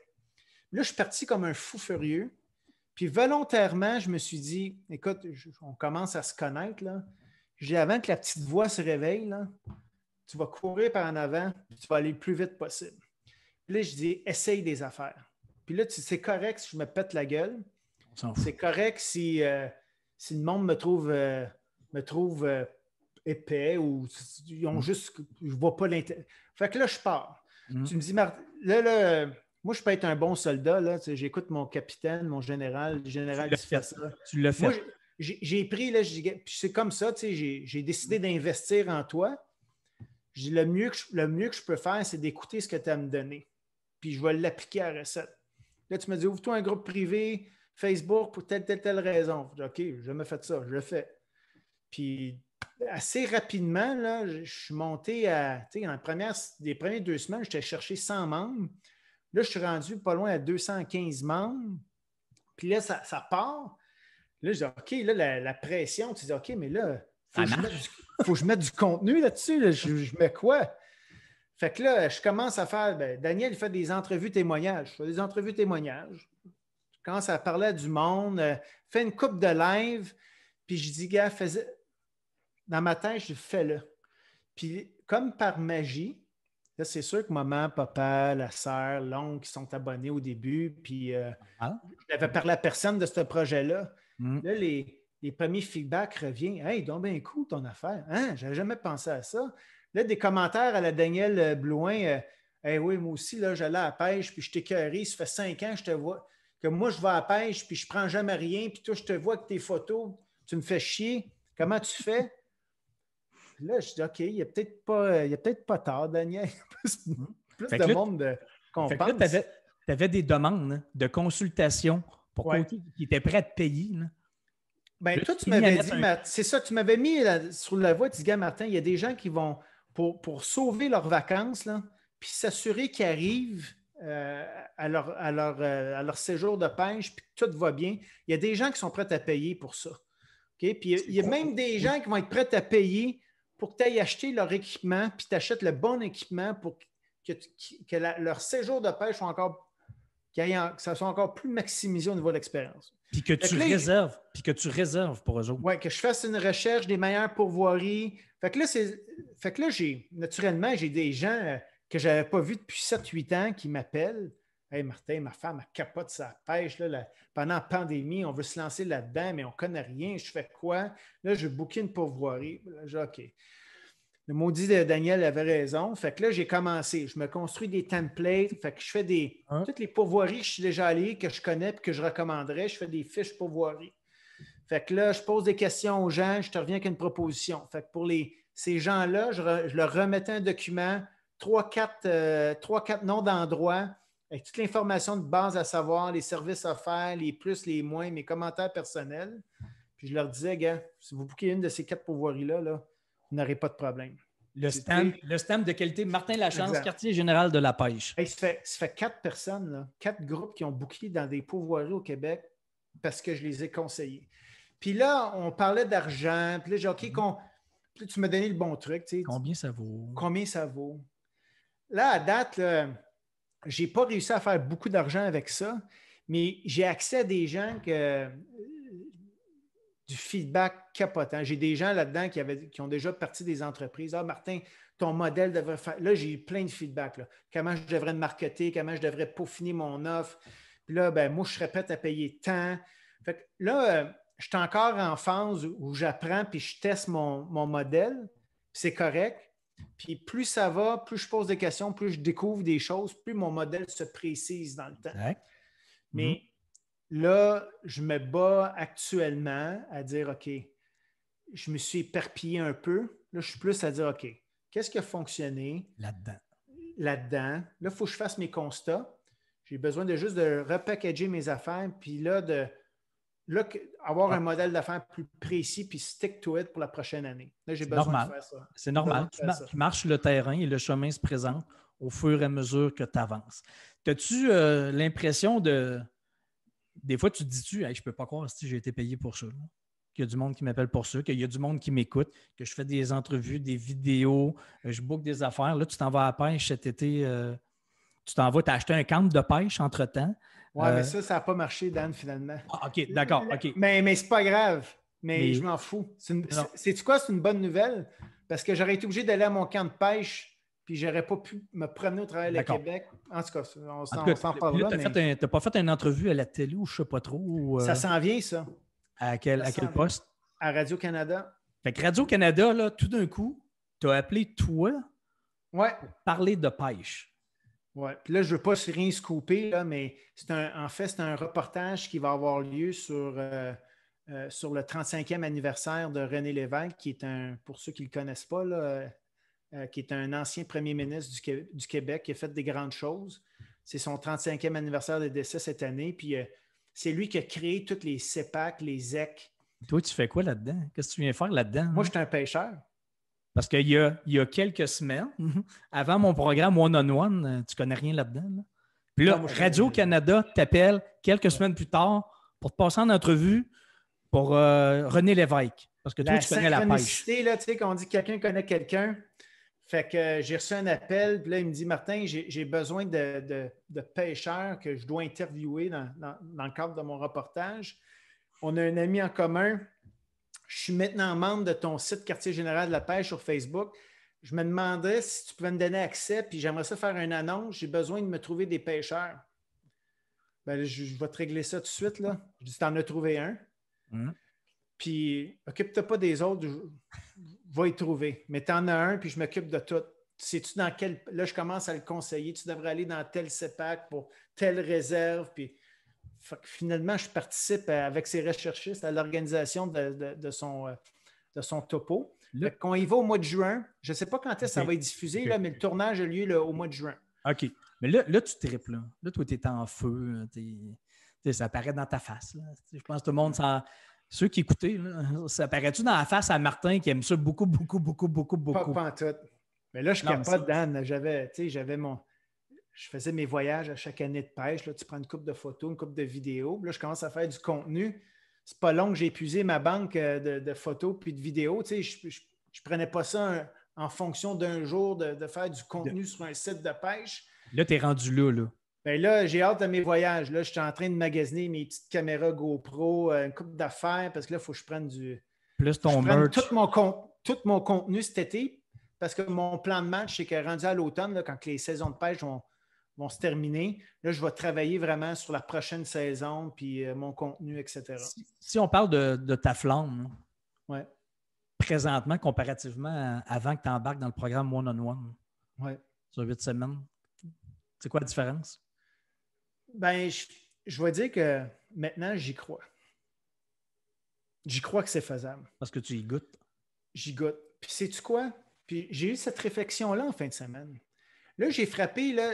Là, je suis parti comme un fou furieux. Puis volontairement, je me suis dit, écoute, on commence à se connaître, là. J'ai dit, avant que la petite voix se réveille, là, tu vas courir par en avant, puis tu vas aller le plus vite possible. Puis là, je dis, essaye des affaires. Puis là, c'est correct si je me pète la gueule. C'est correct si le monde me trouve épais ou ils ont juste, je ne vois pas l'intérêt. Fait que là, je pars. Tu me dis, Martin, là, moi, je peux être un bon soldat. Là, j'écoute mon capitaine, mon général. Le général qui fait ça. Tu l'as fait. Moi, j'ai pris, là, puis c'est comme ça, j'ai décidé d'investir en toi. Je dis, le mieux que je peux faire, c'est d'écouter ce que tu as à me donner. Puis je vais l'appliquer à la recette. Là, tu me dis, ouvre-toi un groupe privé, Facebook, pour telle raison. Je dis, OK, j'ai jamais fait ça, je le fais. Puis assez rapidement, là, je suis monté à, tu sais, dans les premières 2 semaines, j'étais cherché 100 membres. Là, je suis rendu pas loin à 215 membres. Puis là, ça part. Là, je dis, OK, là, la pression, tu dis, OK, mais là, il faut que je mette du contenu là-dessus. Là. Je mets quoi? Fait que là, je commence à faire, Daniel, il fait des entrevues témoignages. Je fais des entrevues témoignages. Je commence à parler à du monde, fais une coupe de live, puis je dis, gars, dans ma tête, je fais-le. Puis comme par magie, là, c'est sûr que maman, papa, la sœur, l'oncle qui sont abonnés au début, puis je n'avais parlé à personne de ce projet-là. Là, les premiers feedbacks reviennent. Hey, donc bien cool ton affaire. Hein? Je n'avais jamais pensé à ça. Là, des commentaires à la Daniel Blouin. Hey, oui, moi aussi, là, j'allais à la pêche, puis je t'ai écœuré. Ça fait 5 ans que je te vois. Que moi, je vais à la pêche, puis je prends jamais rien. Puis toi, je te vois avec tes photos. Tu me fais chier. Comment tu fais? Puis là, je dis, OK, il n'y a peut-être pas tard, Daniel. Plus Fait de que là, monde qu'on fait que là, pense. tu avais des demandes hein, de consultation pour Ouais. côté qui étaient prêts à te payer. Là. Ben, Là, toi, tu tu t'es mis à m'avais mettre dit, c'est ça, tu m'avais mis sur la voie, tu dis, gars, Martin, il y a des gens qui vont, pour sauver leurs vacances, là, puis s'assurer qu'ils arrivent à leur séjour de pêche, puis que tout va bien, il y a des gens qui sont prêts à payer pour ça. OK? Puis il y a même des gens qui vont être prêts à payer pour que tu ailles acheter leur équipement, puis tu achètes le bon équipement pour que leur séjour de pêche soit encore, que ça soit encore plus maximisé au niveau de l'expérience. Puis que tu réserves pour eux autres. Oui, que je fasse une recherche des meilleures pourvoiries. Fait que là, naturellement, j'ai des gens que je n'avais pas vus depuis 7-8 ans qui m'appellent. Hey Martin, ma femme, elle capote sa pêche. Là, pendant la pandémie, on veut se lancer là-dedans, mais on ne connaît rien. Je fais quoi? Là, je booké une pourvoirie. Là, j'ai OK. Le maudit de Daniel avait raison. Fait que là, j'ai commencé. Je me construis des templates. Fait que je fais toutes les pourvoiries que je suis déjà allé, que je connais et que je recommanderais. Je fais des fiches pourvoiries. Fait que là, je pose des questions aux gens, je te reviens avec une proposition. Fait que pour ces gens-là, je leur remettais un document, 3-4 noms d'endroits, avec toute l'information de base à savoir, les services offerts, les plus, les moins, mes commentaires personnels. Puis je leur disais, gars, si vous bouquez une de ces 4 pourvoiries-là, là, vous n'aurez pas de problème. Le stamp de qualité Martin Lachance, exact. quartier général de la pêche. Hey, ça fait 4 personnes, là, 4 groupes qui ont booké dans des pourvoiries au Québec parce que je les ai conseillés. Puis là, on parlait d'argent. Puis là, j'ai OK, puis tu m'as donné le bon truc. Tu sais, combien ça vaut? Combien ça vaut? Là, à date, je n'ai pas réussi à faire beaucoup d'argent avec ça, mais j'ai accès à des gens du feedback capotant. J'ai des gens là-dedans qui ont déjà parti des entreprises. Ah, Martin, ton modèle devrait faire. Là, j'ai eu plein de feedback. Là. Comment je devrais me marketer, comment je devrais peaufiner mon offre. Puis là, ben, moi, je serais prêt à payer tant. Fait que là, je suis encore en phase où j'apprends puis je teste mon modèle. C'est correct. Puis plus ça va, plus je pose des questions, plus je découvre des choses, plus mon modèle se précise dans le temps. Exact. Mais là, je me bats actuellement à dire, OK, je me suis éparpillé un peu. Là, je suis plus à dire, OK, qu'est-ce qui a fonctionné là-dedans? Là, il faut que je fasse mes constats. J'ai besoin juste de repackager mes affaires, puis là, avoir un modèle d'affaires plus précis, puis stick to it pour la prochaine année. Là, j'ai besoin de faire ça. C'est normal. Tu marches le terrain et le chemin se présente au fur et à mesure que tu avances. As-tu l'impression de... Des fois, tu te dis-tu, hey, je ne peux pas croire si j'ai été payé pour ça. Là. Qu'il y a du monde qui m'appelle pour ça, qu'il y a du monde qui m'écoute, que je fais des entrevues, des vidéos, je book des affaires. Là, tu t'en vas à la pêche cet été. Tu t'as acheté un camp de pêche entre-temps. Oui, mais ça n'a pas marché, Dan, finalement. Ah, OK, d'accord. OK. Mais c'est pas grave. Mais je m'en fous. Sais-tu quoi? C'est une bonne nouvelle parce que j'aurais été obligé d'aller à mon camp de pêche puis j'aurais pas pu me promener au travail de Québec. En tout cas, on s'en parle là. Tu n'as pas fait une entrevue à la télé ou je ne sais pas trop? Ça s'en vient, ça. À quel poste? À Radio-Canada. Fait que Radio-Canada, là, tout d'un coup, tu as appelé toi pour parler de pêche. Oui. Puis là, je ne veux pas rien scooper, là, mais en fait, c'est un reportage qui va avoir lieu sur le 35e anniversaire de René Lévesque, qui est pour ceux qui ne le connaissent pas, là, qui est un ancien premier ministre du Québec, qui a fait des grandes choses. C'est son 35e anniversaire de décès cette année. Puis c'est lui qui a créé toutes les CEPAC, les ZEC. Toi, tu fais quoi là-dedans? Qu'est-ce que tu viens faire là-dedans? Moi, je suis un pêcheur. Parce qu'il y a quelques semaines, avant mon programme One-on-One, tu ne connais rien là-dedans. Là. Puis là, Radio-Canada t'appelle quelques semaines plus tard pour te passer en entrevue pour René Lévesque. Parce que toi, tu connais la pêche. Là, tu sais, quand on dit que quelqu'un connaît quelqu'un, fait que j'ai reçu un appel, puis là, il me dit, Martin, j'ai besoin de pêcheurs que je dois interviewer dans le cadre de mon reportage. On a un ami en commun. Je suis maintenant membre de ton site Quartier général de la pêche sur Facebook. Je me demandais si tu pouvais me donner accès, puis j'aimerais ça faire une annonce. J'ai besoin de me trouver des pêcheurs. Ben, je vais te régler ça tout de suite. Là. Je dis, tu en as trouvé un. Puis, occupe-toi pas des autres. va y trouver. Mais tu en as un, puis je m'occupe de tout. Sais-tu dans quel. Là, je commence à le conseiller. Tu devrais aller dans tel CEPAC pour telle réserve. Puis finalement, je participe avec ses recherchistes à l'organisation de son topo. Quand il va au mois de juin, je ne sais pas quand est-ce que ça va être diffusé, là, mais le tournage a lieu au mois de juin. OK. Mais là tu tripes. Là, toi, tu es en feu. Ça apparaît dans ta face. Là. Je pense que tout le monde ceux qui écoutaient, là, ça apparaît-tu dans la face à Martin qui aime ça beaucoup, beaucoup, beaucoup, beaucoup, beaucoup? Pas en tout. Mais là, je capote, Dan. J'avais mon. Je faisais mes voyages à chaque année de pêche. Là, tu prends une couple de photos, une couple de vidéos. Là, je commence à faire du contenu. C'est pas long que j'ai épuisé ma banque de photos puis de vidéos. Tu sais, je ne prenais pas ça en fonction d'un jour de faire du contenu sur un site de pêche. Là, tu es rendu là. Bien là, j'ai hâte de mes voyages. Là, je suis en train de magasiner mes petites caméras GoPro, une couple d'affaires, parce que là, il faut que je prenne du. Plus ton merch. Tout mon contenu cet été, parce que mon plan de match, c'est que rendu à l'automne, là, quand les saisons de pêche vont se terminer, là, je vais travailler vraiment sur la prochaine saison, puis mon contenu, etc. Si on parle de ta flamme, ouais. Présentement, comparativement avant que tu embarques dans le programme One-on-One, ouais. Sur 8 semaines, c'est quoi la différence? Ben, je vais dire que maintenant, j'y crois. J'y crois que c'est faisable. Parce que tu y goûtes. J'y goûte. Puis sais-tu quoi? Puis j'ai eu cette réflexion-là en fin de semaine. Là, j'ai frappé, là,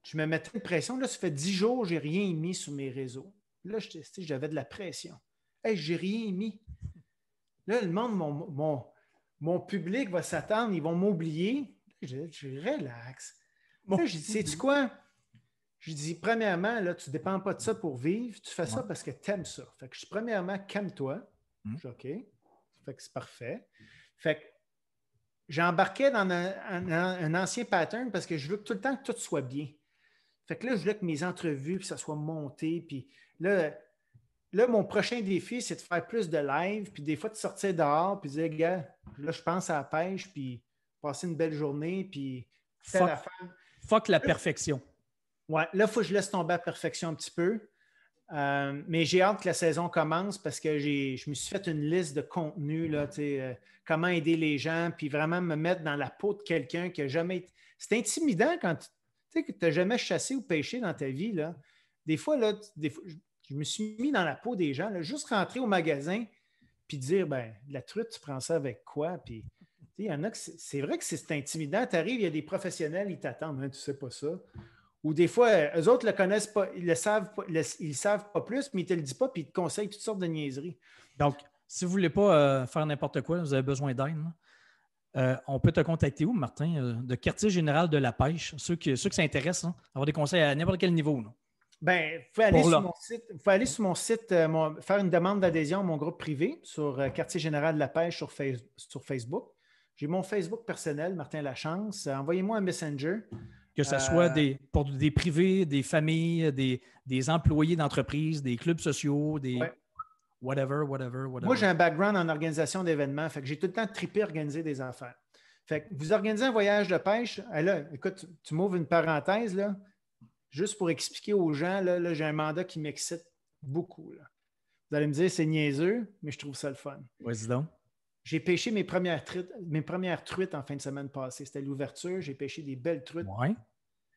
je me mettais une pression. Là, ça fait 10 jours que je n'ai rien mis sur mes réseaux. Là, j'avais de la pression. Hey, j'ai rien mis. Là, le monde, mon public va s'attendre, ils vont m'oublier. Je relaxe. Là, j'ai dit, sais-tu quoi? Je dis, premièrement, là, tu ne dépends pas de ça pour vivre. Tu fais ça parce que tu aimes ça. Fait que je dis, premièrement, calme-toi. Je dis, OK. Fait que c'est parfait. Fait que j'embarquais dans un ancien pattern parce que je veux que tout le temps que tout soit bien. Fait que là, je voulais que mes entrevues, puis ça soit monté. Puis là, mon prochain défi, c'est de faire plus de live, puis des fois de sortir dehors, puis de dire, gars, là, je pense à la pêche, puis passer une belle journée, puis fuck la perfection. Ouais, là, il faut que je laisse tomber la perfection un petit peu. Mais j'ai hâte que la saison commence parce que je me suis fait une liste de contenus, là, comment aider les gens, puis vraiment me mettre dans la peau de quelqu'un qui n'a jamais été. C'est intimidant quand tu n'as jamais chassé ou pêché dans ta vie. Là. Des fois, je me suis mis dans la peau des gens, là, juste rentrer au magasin puis dire ben, la truite, tu prends ça avec quoi? Puis il y en a que c'est vrai que c'est intimidant. Tu arrives, il y a des professionnels, ils t'attendent, hein, tu ne sais pas ça. Ou des fois, eux autres ne le connaissent pas, ils ne savent pas plus, mais ils ne te le disent pas, puis ils te conseillent toutes sortes de niaiseries. Donc, si vous ne voulez pas faire n'importe quoi, vous avez besoin d'aide, on peut te contacter où, Martin? De Quartier général de la pêche, ceux qui s'intéressent, avoir des conseils à n'importe quel niveau. Bien, il faut aller sur mon site, faire une demande d'adhésion à mon groupe privé sur Quartier général de la pêche sur Facebook. J'ai mon Facebook personnel, Martin Lachance. Envoyez-moi un messenger. Que ce soit pour des privés, des familles, des employés d'entreprise, des clubs sociaux, des whatever. Moi, j'ai un background en organisation d'événements. Fait que j'ai tout le temps trippé à organiser des affaires. Fait que vous organisez un voyage de pêche. Là, écoute, tu m'ouvres une parenthèse, là, juste pour expliquer aux gens, là, j'ai un mandat qui m'excite beaucoup. Là. Vous allez me dire, c'est niaiseux, mais je trouve ça le fun. Vas-y donc. J'ai pêché mes premières truites en fin de semaine passée. C'était l'ouverture. J'ai pêché des belles truites.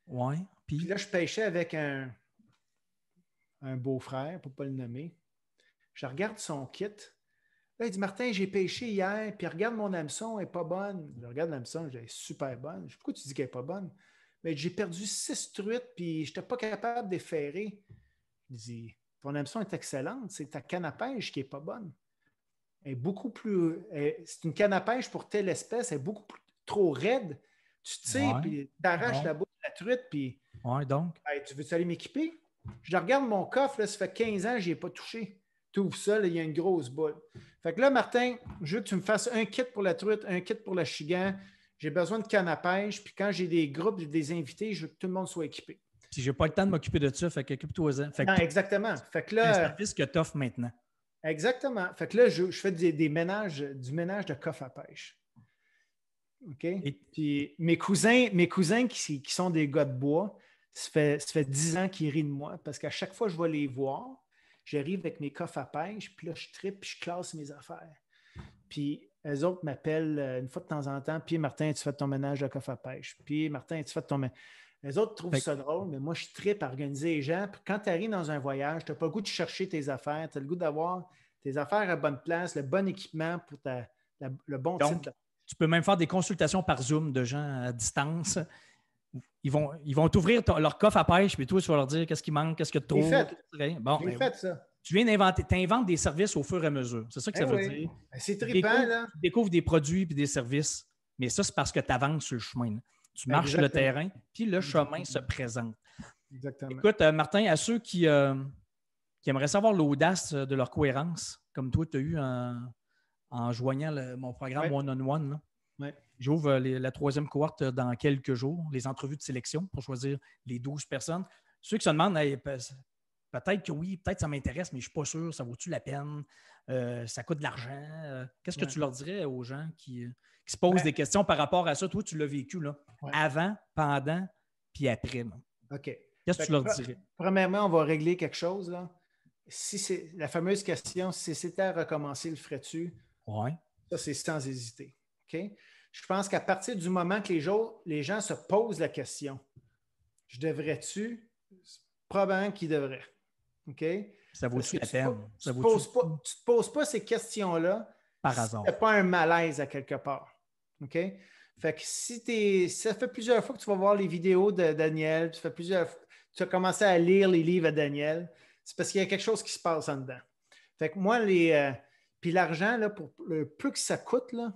Ouais. Puis là, je pêchais avec un beau-frère, pour ne pas le nommer. Je regarde son kit. Là, il dit, Martin, j'ai pêché hier, puis regarde mon hameçon, elle n'est pas bonne. Je regarde l'hameçon, elle est super bonne. Je dis, pourquoi tu dis qu'elle n'est pas bonne? Mais j'ai perdu 6 truites, puis je n'étais pas capable de ferrer. Je dis, ton hameçon est excellente, c'est ta canne à pêche qui n'est pas bonne. Elle est beaucoup plus. C'est une canne à pêche pour telle espèce, elle est beaucoup trop raide. Tu tires, puis tu arraches la bouche de la truite, puis. Ouais, donc. Hey, tu veux-tu aller m'équiper? Je regarde mon coffre, là, ça fait 15 ans que je n'y ai pas touché. Tu ouvres ça, là, il y a une grosse boule. Fait que là, Martin, je veux que tu me fasses un kit pour la truite, un kit pour le chigan. J'ai besoin de canne à pêche, puis quand j'ai des groupes, des invités, je veux que tout le monde soit équipé. Si je n'ai pas le temps de m'occuper de ça, fait que occupe-toi-en. Non, exactement. Fait que là, c'est un service que tu offres maintenant. Exactement. Fait que là, je fais du ménage de coffre à pêche. OK? Puis mes cousins qui sont des gars de bois, ça fait 10 ans qu'ils rient de moi parce qu'à chaque fois que je vais les voir, j'arrive avec mes coffres à pêche, puis là, je tripe, puis je classe mes affaires. Puis eux autres m'appellent une fois de temps en temps. Puis Martin, tu fais ton ménage de coffre à pêche. Puis Martin, tu fais ton ménage. Les autres trouvent ça drôle, mais moi, je trippe à organiser les gens. Puis quand tu arrives dans un voyage, tu n'as pas le goût de chercher tes affaires. Tu as le goût d'avoir tes affaires à bonne place, le bon équipement pour le bon Donc, type de... tu peux même faire des consultations par Zoom de gens à distance. Ils vont t'ouvrir leur coffre à pêche, puis toi, tu vas leur dire qu'est-ce qui manque, qu'est-ce que tu trouves. J'ai fait ça. Tu viens d'inventer, tu inventes des services au fur et à mesure. C'est ça que ça veut dire. C'est trippant, là. Tu découvres des produits et des services, mais ça, c'est parce que tu avances sur le chemin. Tu marches le terrain, puis le chemin se présente. Exactement. Écoute, Martin, à ceux qui aimeraient savoir l'audace de leur cohérence, comme toi, tu as eu en joignant mon programme One-on-One, j'ouvre la 3e cohorte dans quelques jours, les entrevues de sélection pour choisir les 12 personnes. Ceux qui se demandent, peut-être que oui, peut-être que ça m'intéresse, mais je ne suis pas sûr, ça vaut-tu la peine? Ça coûte de l'argent? Qu'est-ce que tu leur dirais aux gens qui se posent des questions par rapport à ça? Toi, tu l'as vécu là, avant, pendant, puis après. Là. OK. Qu'est-ce que tu leur dirais? Premièrement, on va régler quelque chose. Là. Si c'est la fameuse question, si c'était à recommencer, le ferais-tu? Oui. Ça, c'est sans hésiter. OK? Je pense qu'à partir du moment que les gens se posent la question, je devrais-tu? Probablement qu'ils devraient. OK? Ça vaut-tu la peine? Tu ne te poses pas ces questions-là par hasard. Il n'y a pas un malaise à quelque part. OK? Fait que ça fait plusieurs fois que tu vas voir les vidéos de Daniel, tu as commencé à lire les livres de Daniel, c'est parce qu'il y a quelque chose qui se passe en dedans. Fait que moi, puis l'argent, là, pour le peu que ça coûte, là,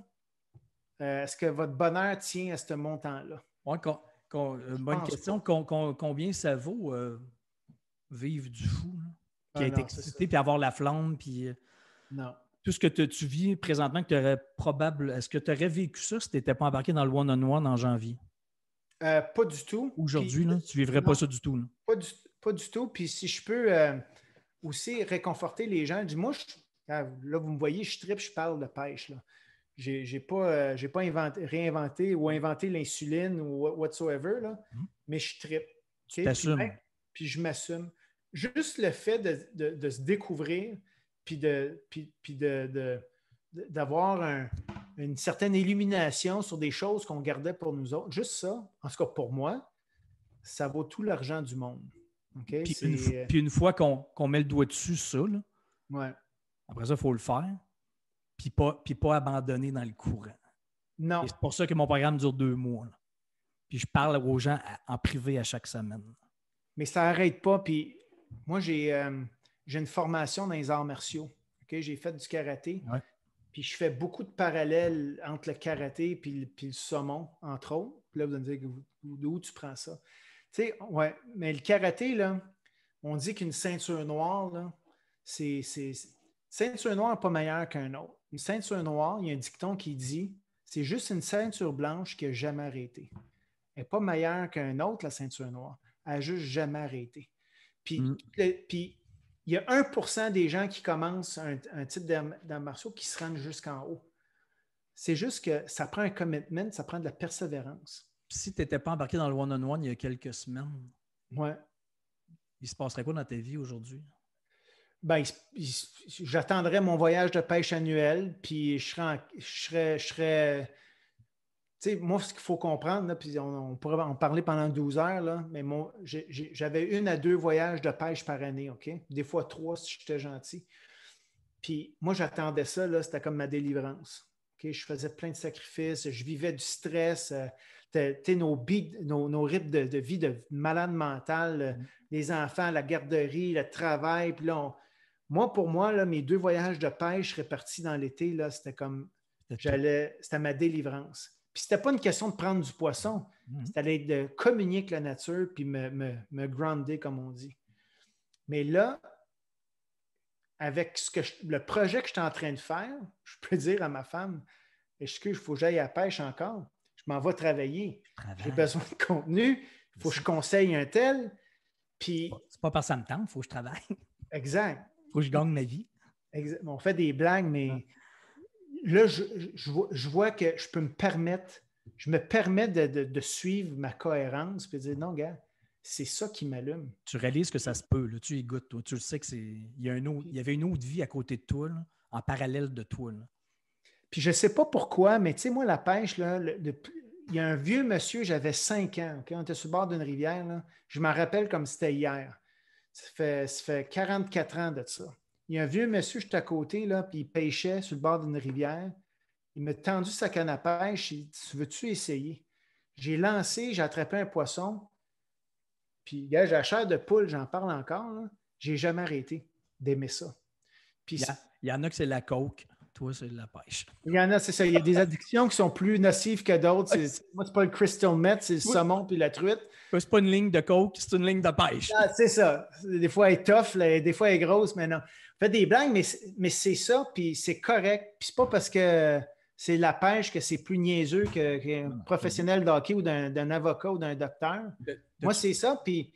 est-ce que votre bonheur tient à ce montant-là? Oui, bonne question. Combien ça vaut vivre du fou, là, qui a été excité, puis avoir la flamme, puis non. Tout ce que tu vis présentement, que tu aurais est-ce que tu aurais vécu ça si tu n'étais pas embarqué dans le one-on-one en janvier? Pas du tout. Aujourd'hui, tu ne vivrais pas ça du tout. Là. Pas du tout. Puis si je peux aussi réconforter les gens, dis-moi, là, vous me voyez, je tripe, je parle de pêche. Là. J'ai pas réinventé ou inventé l'insuline ou whatsoever, là, mais je tripe. Tu t'assumes. Puis je m'assume. Juste le fait de se découvrir, puis d'avoir une certaine illumination sur des choses qu'on gardait pour nous autres. Juste ça, en tout cas pour moi, ça vaut tout l'argent du monde. Okay? Puis une fois qu'on met le doigt dessus, ça, là, après ça, il faut le faire, puis pas abandonner dans le courant. Non. Et c'est pour ça que mon programme dure 2 mois. Là. Puis je parle aux gens en privé à chaque semaine. Mais ça n'arrête pas. Puis moi, j'ai une formation dans les arts martiaux. Okay? J'ai fait du karaté. Ouais. Puis je fais beaucoup de parallèles entre le karaté et le saumon, entre autres. Puis là, vous allez me dire d'où tu prends ça. Tu sais, ouais, mais le karaté, là, on dit qu'une ceinture noire, là, ceinture noire n'est pas meilleure qu'un autre. Une ceinture noire, il y a un dicton qui dit c'est juste une ceinture blanche qui n'a jamais arrêté. Elle n'est pas meilleure qu'un autre, la ceinture noire. Elle n'a juste jamais arrêté. Puis il y a 1% des gens qui commencent un type d'arts martiaux qui se rendent jusqu'en haut. C'est juste que ça prend un commitment, ça prend de la persévérance. Si tu n'étais pas embarqué dans le one-on-one il y a quelques semaines, il se passerait quoi dans ta vie aujourd'hui? Ben, j'attendrais mon voyage de pêche annuel, puis je serais tu sais, moi, ce qu'il faut comprendre, là, puis on pourrait en parler pendant 12 heures, là, mais j'avais 1 à 2 voyages de pêche par année, OK? Des fois 3 si j'étais gentil. Puis moi, j'attendais ça, là, c'était comme ma délivrance. Okay? Je faisais plein de sacrifices, je vivais du stress, nos rythmes de vie de malade mental, les enfants, la garderie, le travail. Puis là, pour moi, là, mes 2 voyages de pêche répartis dans l'été, là, c'était comme c'était ma délivrance. Puis c'était pas une question de prendre du poisson, c'était de communier avec la nature puis me grounder, comme on dit. Mais là, avec le projet que je suis en train de faire, je peux dire à ma femme, est-ce qu'il faut que j'aille à la pêche encore? Je m'en vais travailler. J'ai besoin de contenu. Il faut que je conseille un tel. Puis, c'est pas parce que ça me tente, il faut que je travaille. Exact. Il faut que je gagne ma vie. Exact. On fait des blagues, mais là, je vois que je me permets de suivre ma cohérence et de dire non, gars, c'est ça qui m'allume. Tu réalises que ça se peut, là, tu y goûtes, tu le sais qu'il y avait une autre vie à côté de toi, là, en parallèle de toi. Là. Puis je ne sais pas pourquoi, mais tu sais, moi, la pêche, là, il y a un vieux monsieur, j'avais 5 ans, OK? On était sur le bord d'une rivière, là. Je m'en rappelle comme c'était hier. Ça fait 44 ans de ça. Il y a un vieux monsieur, j'étais à côté, là, puis il pêchait sur le bord d'une rivière. Il m'a tendu sa canne à pêche. Il dit, veux-tu essayer? J'ai lancé, j'ai attrapé un poisson. Puis, gars, j'ai la chair de poule, j'en parle encore. Là. J'ai jamais arrêté d'aimer ça. Puis, Il y en a que c'est la coke. Toi, c'est la pêche. il y en a, c'est ça. Il y a des addictions qui sont plus nocives que d'autres. Moi, c'est pas le crystal meth, c'est le saumon puis la truite. C'est pas une ligne de coke, c'est une ligne de pêche. Ah, c'est ça. Des fois, elle est tough, là, des fois, elle est grosse, mais non. Faites des blagues, mais c'est ça, puis c'est correct. Puis c'est pas parce que c'est la pêche que c'est plus niaiseux qu'un professionnel de hockey ou d'un avocat ou d'un docteur. Moi, c'est ça. Puis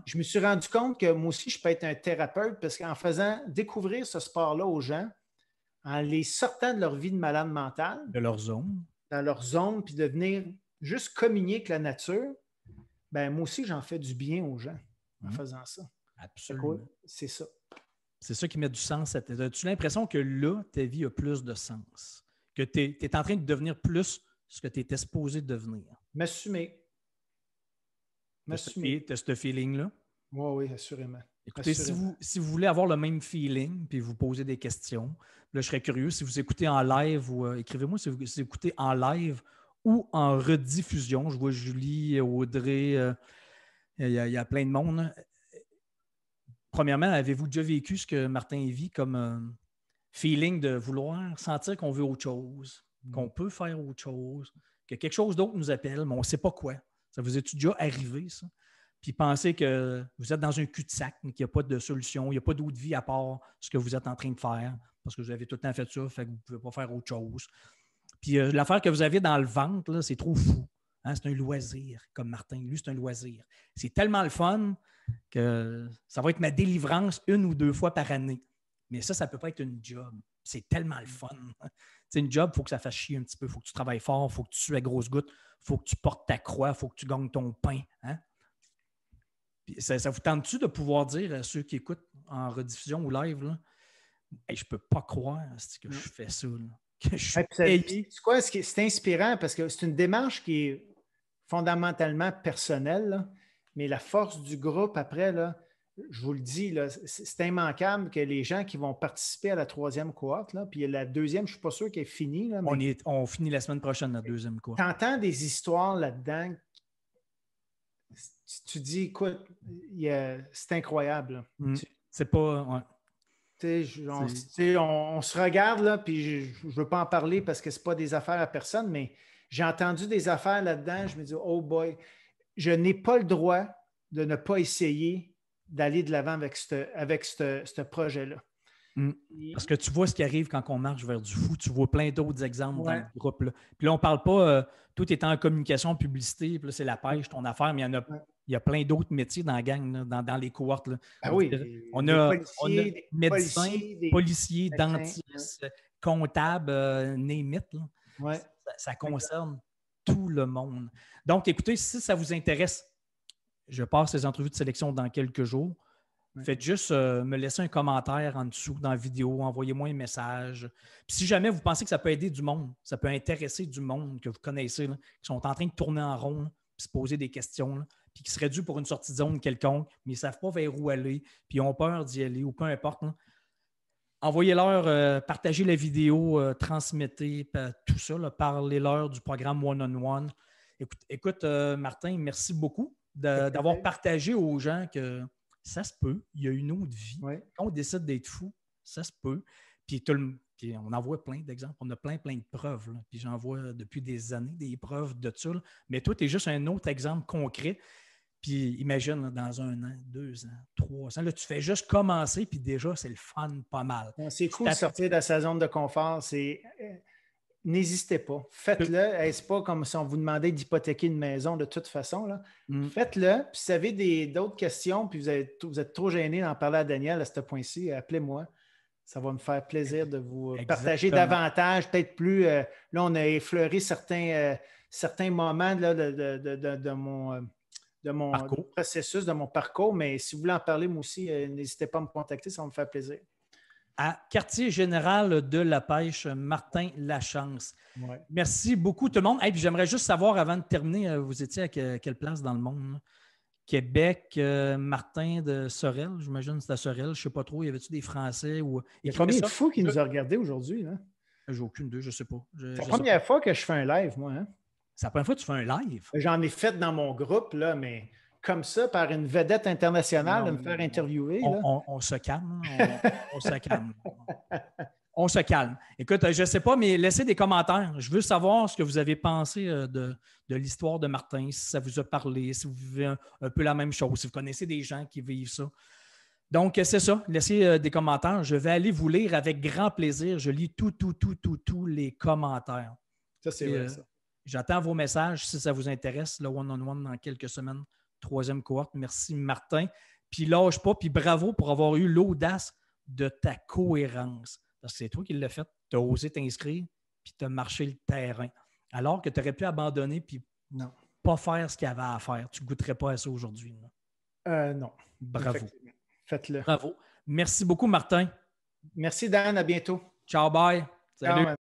je me suis rendu compte que moi aussi, je peux être un thérapeute parce qu'en faisant découvrir ce sport-là aux gens, en les sortant de leur vie de malade mental, de leur zone, dans leur zone, puis de venir juste communier avec la nature, ben moi aussi, j'en fais du bien aux gens en faisant ça. Absolument. C'est ça. C'est ça qui met du sens. As-tu l'impression que là, ta vie a plus de sens? Que tu es en train de devenir plus ce que tu étais supposé devenir? M'assumer. Tu as ce feeling-là? Oui, assurément. Écoutez, assurément. Si vous voulez avoir le même feeling, puis vous posez des questions, là, je serais curieux. Si vous écoutez en live ou écrivez-moi si vous écoutez en live ou en rediffusion. Je vois Julie, Audrey, il y a plein de monde. Premièrement, avez-vous déjà vécu ce que Martin vit comme feeling de vouloir sentir qu'on veut autre chose, qu'on peut faire autre chose, que quelque chose d'autre nous appelle, mais on ne sait pas quoi? Ça vous est déjà arrivé, ça? Puis pensez que vous êtes dans un cul-de-sac, qu'il n'y a pas de solution, il n'y a pas d'autre vie à part ce que vous êtes en train de faire, parce que vous avez tout le temps fait ça, fait que vous ne pouvez pas faire autre chose. Puis l'affaire que vous avez dans le ventre, là, c'est trop fou. Hein? C'est un loisir, comme Martin. Lui, c'est un loisir. C'est tellement le fun que ça va être ma délivrance 1 ou 2 fois par année. Mais ça ne peut pas être une job. C'est tellement le fun. C'est une job, il faut que ça fasse chier un petit peu. Il faut que tu travailles fort, il faut que tu sues à grosses gouttes, il faut que tu portes ta croix, il faut que tu gagnes ton pain. Hein? Puis ça vous tente-tu de pouvoir dire à ceux qui écoutent en rediffusion ou live, là, hey, je ne peux pas croire que je fais ça, là, que je suis payé. C'est quoi? C'est inspirant parce que c'est une démarche qui est fondamentalement personnelle, là, mais la force du groupe après, là, je vous le dis, là, c'est immanquable que les gens qui vont participer à la 3e cohorte, là, puis la 2e, je ne suis pas sûr qu'elle est finie. Là, mais on finit la semaine prochaine, la 2e cohorte. Tu entends des histoires là-dedans. Tu dis, écoute, c'est incroyable. C'est pas... Ouais. On se regarde, là, puis je ne veux pas en parler parce que ce n'est pas des affaires à personne, mais j'ai entendu des affaires là-dedans. Je me dis, oh boy, je n'ai pas le droit de ne pas essayer d'aller de l'avant avec ce projet-là. Parce que tu vois ce qui arrive quand on marche vers du fou. Tu vois plein d'autres exemples dans le groupe. Là. Puis là, on ne parle pas, tout est en communication, publicité, puis là, c'est la pêche, ton affaire, mais il y a plein d'autres métiers dans la gang, là, dans les cohortes. Là. On a médecins, policiers, dentistes, comptables, name it, là. Ça concerne tout le monde. Donc, écoutez, si ça vous intéresse, je passe ces entrevues de sélection dans quelques jours. Faites juste me laisser un commentaire en dessous dans la vidéo, envoyez-moi un message. Puis si jamais vous pensez que ça peut aider du monde, ça peut intéresser du monde que vous connaissez, là, qui sont en train de tourner en rond, là, puis se poser des questions, là, puis qui seraient dus pour une sortie de zone quelconque, mais ils ne savent pas vers où aller, puis ils ont peur d'y aller ou peu importe. Là. Envoyez-leur, partagez la vidéo, transmettez tout ça, là, parlez-leur du programme One-on-One. Écoute Martin, merci beaucoup d'avoir partagé aux gens que ça se peut, il y a une autre vie. Quand on décide d'être fou, ça se peut. Puis, on en voit plein d'exemples. On a plein de preuves. Là. Puis j'en vois depuis des années des preuves de ça. Là. Mais toi, tu es juste un autre exemple concret. Puis imagine, là, dans 1 an, 2 ans, 3 ans, là, tu fais juste commencer, puis déjà, c'est le fun pas mal. C'est cool de sortir de sa zone de confort. N'hésitez pas. Faites-le. Ce n'est pas comme si on vous demandait d'hypothéquer une maison de toute façon. Là. Faites-le. Puis si vous avez d'autres questions, puis vous êtes trop gêné d'en parler à Daniel à ce point-ci, appelez-moi. Ça va me faire plaisir de vous partager davantage, peut-être plus. Là, on a effleuré certains moments là, de mon processus, de mon parcours, mais si vous voulez en parler, moi aussi, n'hésitez pas à me contacter, ça va me faire plaisir. à Quartier général de la pêche, Martin Lachance. Ouais. Merci beaucoup tout le monde. Hey, puis j'aimerais juste savoir, avant de terminer, vous étiez à quelle place dans le monde? Là? Québec, Martin de Sorel, j'imagine que c'est à Sorel, je ne sais pas trop. Y avait-tu des Français? Ou... Il y a combien de fous qui nous a regardés aujourd'hui? Là? J'ai aucune idée, je ne sais pas. C'est la première fois que je fais un live, moi. Hein? C'est la première fois que tu fais un live? J'en ai fait dans mon groupe, là, mais comme ça, par une vedette internationale, de me faire interviewer. On se calme. On se calme. On se calme. Écoute, je ne sais pas, mais laissez des commentaires. Je veux savoir ce que vous avez pensé de l'histoire de Martin, si ça vous a parlé, si vous vivez un peu la même chose, si vous connaissez des gens qui vivent ça. Donc, c'est ça. Laissez des commentaires. Je vais aller vous lire avec grand plaisir. Je lis tous les commentaires. Ça, c'est vrai, ça. J'attends vos messages si ça vous intéresse. Le one-on-one dans quelques semaines. 3e cohorte. Merci, Martin. Puis lâche pas. Puis bravo pour avoir eu l'audace de ta cohérence. Parce que c'est toi qui l'as fait. Tu as osé t'inscrire, puis tu as marché le terrain. Alors que tu aurais pu abandonner puis pas faire ce qu'il y avait à faire. Tu ne goûterais pas à ça aujourd'hui. Non. Bravo. Faites-le. Bravo. Merci beaucoup, Martin. Merci, Dan. À bientôt. Ciao, bye. Salut. Ciao,